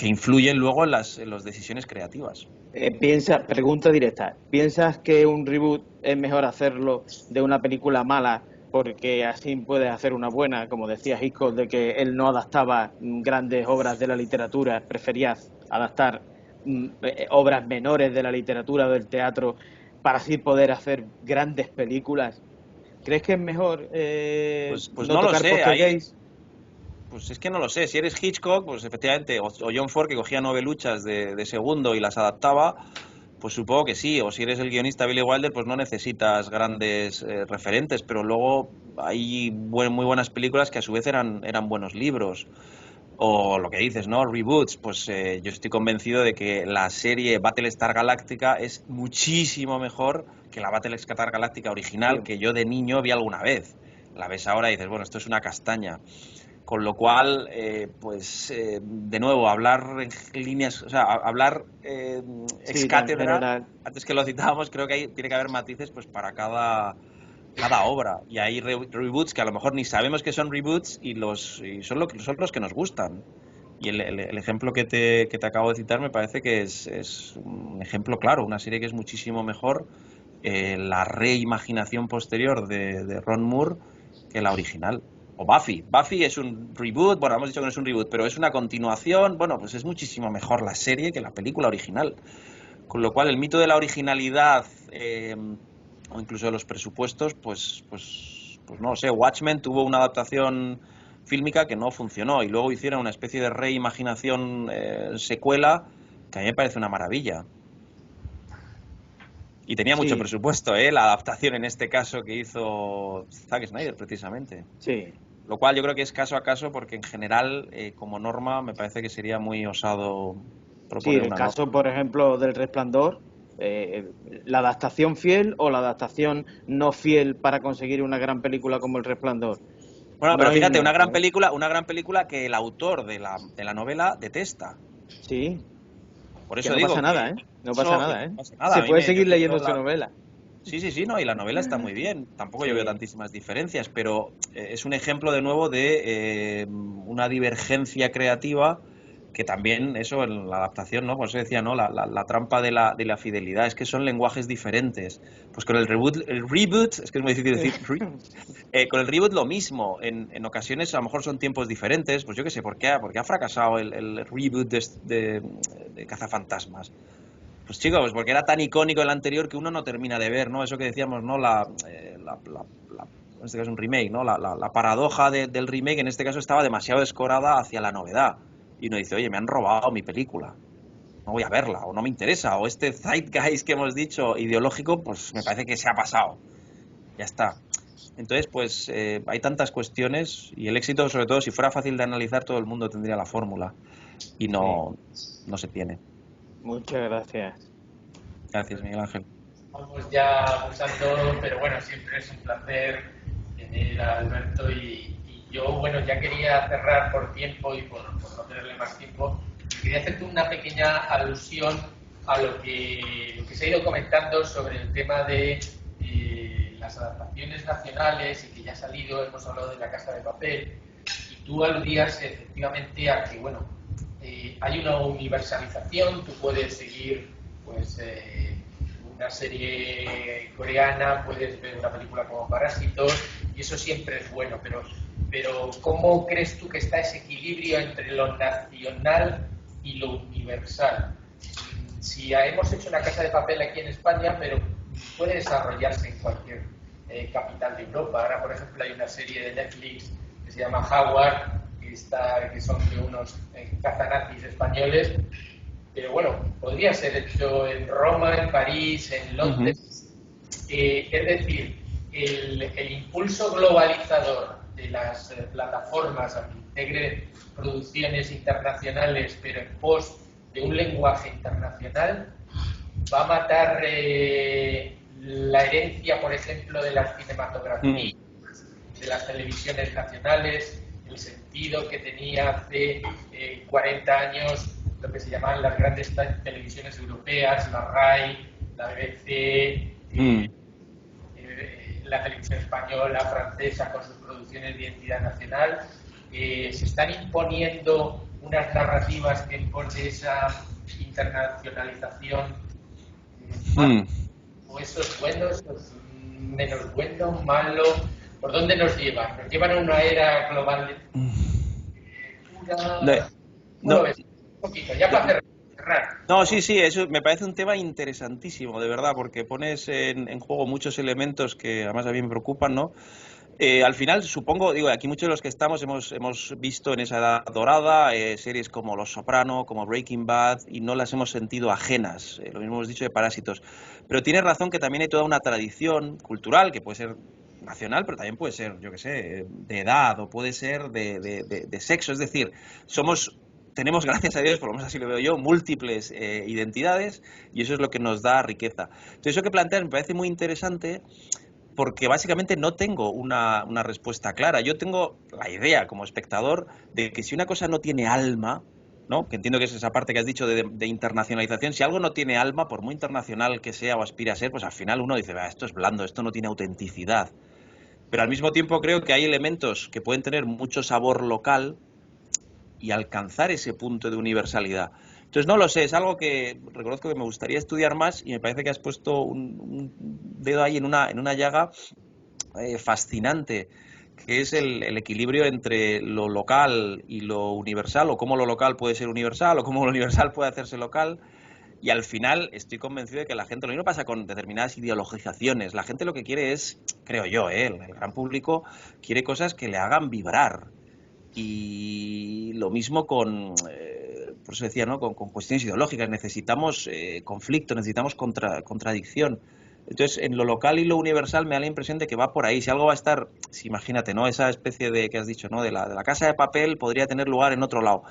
influyen luego en las decisiones creativas. Pregunta directa, ¿piensas que un reboot es mejor hacerlo de una película mala porque así puedes hacer una buena, como decía Hitchcock, de que él no adaptaba grandes obras de la literatura, prefería adaptar obras menores de la literatura o del teatro para así poder hacer grandes películas? ¿Crees que es mejor pues no no lo tocar sé, postes gays? Pues es que no lo sé. Si eres Hitchcock, pues efectivamente, o John Ford, que cogía noveluchas de segundo y las adaptaba, pues supongo que sí, o si eres el guionista Billy Wilder, pues no necesitas grandes referentes, pero luego hay muy buenas películas que a su vez eran buenos libros. O lo que dices, ¿no? Reboots, pues yo estoy convencido de que la serie Battlestar Galactica es muchísimo mejor que la Battlestar Galactica original que yo de niño vi alguna vez. La ves ahora y dices, bueno, esto es una castaña. Con lo cual, de nuevo, hablar en líneas, o sea, hablar ex cátedra, antes que lo citábamos, creo que tiene que haber matices pues para cada obra. Y hay reboots que a lo mejor ni sabemos que son reboots y son los que nos gustan. Y el ejemplo que te acabo de citar me parece que es un ejemplo claro, una serie que es muchísimo mejor la reimaginación posterior de Ron Moore que la original. O Buffy. Buffy es un reboot, bueno, hemos dicho que no es un reboot, pero es una continuación. Bueno, pues es muchísimo mejor la serie que la película original. Con lo cual el mito de la originalidad o incluso de los presupuestos, pues no lo sé. Watchmen tuvo una adaptación fílmica que no funcionó y luego hicieron una especie de reimaginación secuela que a mí me parece una maravilla. Y tenía mucho presupuesto, la adaptación en este caso que hizo Zack Snyder, precisamente. Sí. Lo cual yo creo que es caso a caso porque en general, como norma, me parece que sería muy osado proponer el caso, por ejemplo, del Resplandor, la adaptación fiel o la adaptación no fiel para conseguir una gran película como El Resplandor. Bueno, pero fíjate, una gran película que el autor de la novela detesta. Sí. Por eso no digo pasa nada, No pasa nada, No pasa nada. Se puede seguir leyendo su novela. Sí, no, y la novela está muy bien. Tampoco yo veo tantísimas diferencias, pero es un ejemplo de nuevo de una divergencia creativa que también eso en la adaptación, ¿no? Por eso decía, ¿no? La trampa de la fidelidad es que son lenguajes diferentes. Pues con el reboot, es que es muy difícil decir, con el reboot lo mismo. En ocasiones a lo mejor son tiempos diferentes. Pues yo qué sé, ¿por qué ha fracasado el reboot de Cazafantasmas? Pues chicos, pues porque era tan icónico el anterior que uno no termina de ver, ¿no? Eso que decíamos, ¿no? En este caso un remake, ¿no? La paradoja del remake en este caso estaba demasiado escorada hacia la novedad. Y uno dice, oye, me han robado mi película, no voy a verla, o no me interesa, o este zeitgeist que hemos dicho ideológico, pues me parece que se ha pasado. Ya está. Entonces, pues hay tantas cuestiones y el éxito, sobre todo, si fuera fácil de analizar, todo el mundo tendría la fórmula y no se tiene. Muchas gracias. Gracias, Miguel Ángel. Vamos ya abusando, pero bueno, siempre es un placer tener a Alberto y yo, bueno, ya quería cerrar por tiempo y por no tenerle más tiempo. Quería hacerte una pequeña alusión a lo que se ha ido comentando sobre el tema de las adaptaciones nacionales y que ya ha salido, hemos hablado de La Casa de Papel, y tú aludías efectivamente a que, bueno, hay una universalización, tú puedes seguir pues una serie coreana, puedes ver una película como Parásitos y eso siempre es bueno, pero ¿cómo crees tú que está ese equilibrio entre lo nacional y lo universal? Si hemos hecho una Casa de Papel aquí en España, pero puede desarrollarse en cualquier capital de Europa. Ahora, por ejemplo, hay una serie de Netflix que se llama Howard, que son de unos cazanazis españoles, pero bueno, podría ser hecho en Roma, en París, en Londres. Es decir, el impulso globalizador de las plataformas a que integre producciones internacionales, pero en pos de un lenguaje internacional, va a matar la herencia, por ejemplo, de las cinematografías, de las televisiones nacionales, el sentido que tenía hace 40 años lo que se llamaban las grandes televisiones europeas, la RAI, la BBC, la televisión española, francesa, con sus producciones de identidad nacional. Se están imponiendo unas narrativas que en pos de esa internacionalización, o eso es bueno, eso es menos bueno, malo. ¿Por dónde nos llevan? ¿Nos llevan a una era global pura? No. Un poquito, ya para cerrar. No, sí, eso me parece un tema interesantísimo, de verdad, porque pones en juego muchos elementos que además a mí me preocupan, ¿no? Al final, supongo, digo, aquí muchos de los que estamos hemos visto en esa edad dorada series como Los Soprano, como Breaking Bad, y no las hemos sentido ajenas. Lo mismo hemos dicho de Parásitos. Pero tienes razón que también hay toda una tradición cultural, que puede ser nacional, pero también puede ser, yo qué sé, de edad, o puede ser de sexo. Es decir, tenemos, gracias a Dios, por lo menos así lo veo yo, múltiples identidades, y eso es lo que nos da riqueza. Entonces, eso que planteas me parece muy interesante, porque básicamente no tengo una respuesta clara. Yo tengo la idea como espectador de que si una cosa no tiene alma, ¿no? Que entiendo que es esa parte que has dicho de internacionalización, si algo no tiene alma, por muy internacional que sea o aspire a ser, pues al final uno dice, esto es blando, esto no tiene autenticidad. Pero al mismo tiempo creo que hay elementos que pueden tener mucho sabor local y alcanzar ese punto de universalidad. Entonces no lo sé, es algo que reconozco que me gustaría estudiar más, y me parece que has puesto un dedo ahí en una llaga fascinante, que es el equilibrio entre lo local y lo universal, o cómo lo local puede ser universal, o cómo lo universal puede hacerse local. Y al final estoy convencido de que la gente, lo mismo pasa con determinadas ideologizaciones, la gente lo que quiere es, creo yo, el gran público quiere cosas que le hagan vibrar. Y lo mismo por eso decía, ¿no? Con cuestiones ideológicas, necesitamos conflicto, necesitamos contradicción. Entonces, en lo local y lo universal me da la impresión de que va por ahí. Si algo va a estar, si imagínate, ¿no? Esa especie de que has dicho, ¿no? De la Casa de Papel podría tener lugar en otro lado.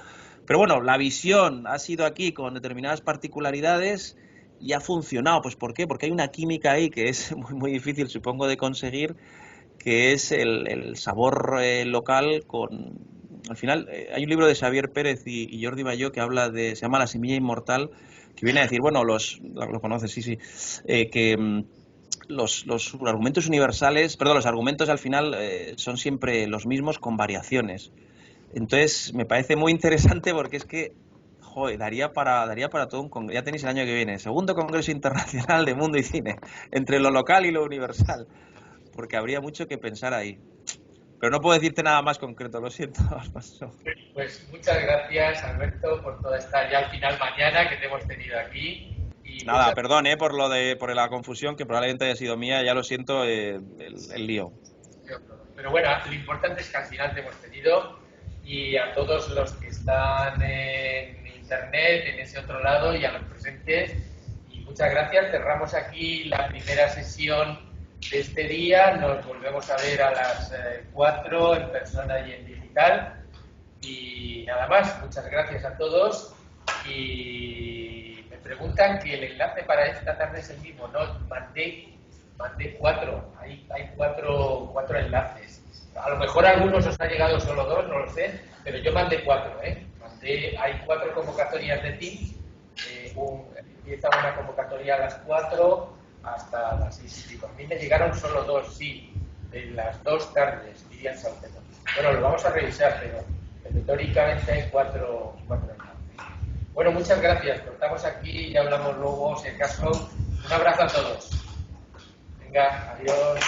Pero bueno, la visión ha sido aquí con determinadas particularidades y ha funcionado. Pues ¿por qué? Porque hay una química ahí que es muy, muy difícil, supongo, de conseguir, que es el sabor local con... Al final, hay un libro de Xavier Pérez y Jordi Bayó que habla se llama La semilla inmortal, que viene a decir, bueno, lo conoces, sí, que los argumentos universales, perdón, los argumentos al final son siempre los mismos con variaciones. Entonces, me parece muy interesante porque es que, joder, daría para todo un congreso. Ya tenéis el año que viene, segundo Congreso Internacional de Mundo y Cine, entre lo local y lo universal, porque habría mucho que pensar ahí. Pero no puedo decirte nada más concreto, lo siento, Alfonso. Pues muchas gracias, Alberto, por toda esta ya al final mañana que te hemos tenido aquí. Y nada, perdón, por la confusión, que probablemente haya sido mía, ya lo siento, el lío. Pero bueno, lo importante es que al final te hemos tenido, y a todos los que están en internet, en ese otro lado, y a los presentes. Y muchas gracias. Cerramos aquí la primera sesión de este día. Nos volvemos a ver a las 4 en persona y en digital. Y nada más, muchas gracias a todos. Y me preguntan que el enlace para esta tarde es el mismo, ¿no? Mandé 4, hay 4 enlaces. A lo mejor a algunos os ha llegado solo 2, no lo sé, pero yo mandé 4, hay 4 convocatorias de Teams. Empieza una convocatoria a las 4 hasta las 6 y pico. A mí me llegaron solo 2, sí, de las 2 tardes, diría el Salcedo. Bueno, lo vamos a revisar, pero teóricamente hay 4 enlaces. Bueno, muchas gracias. Cortamos aquí y hablamos luego, si acaso. Un abrazo a todos. Venga, adiós.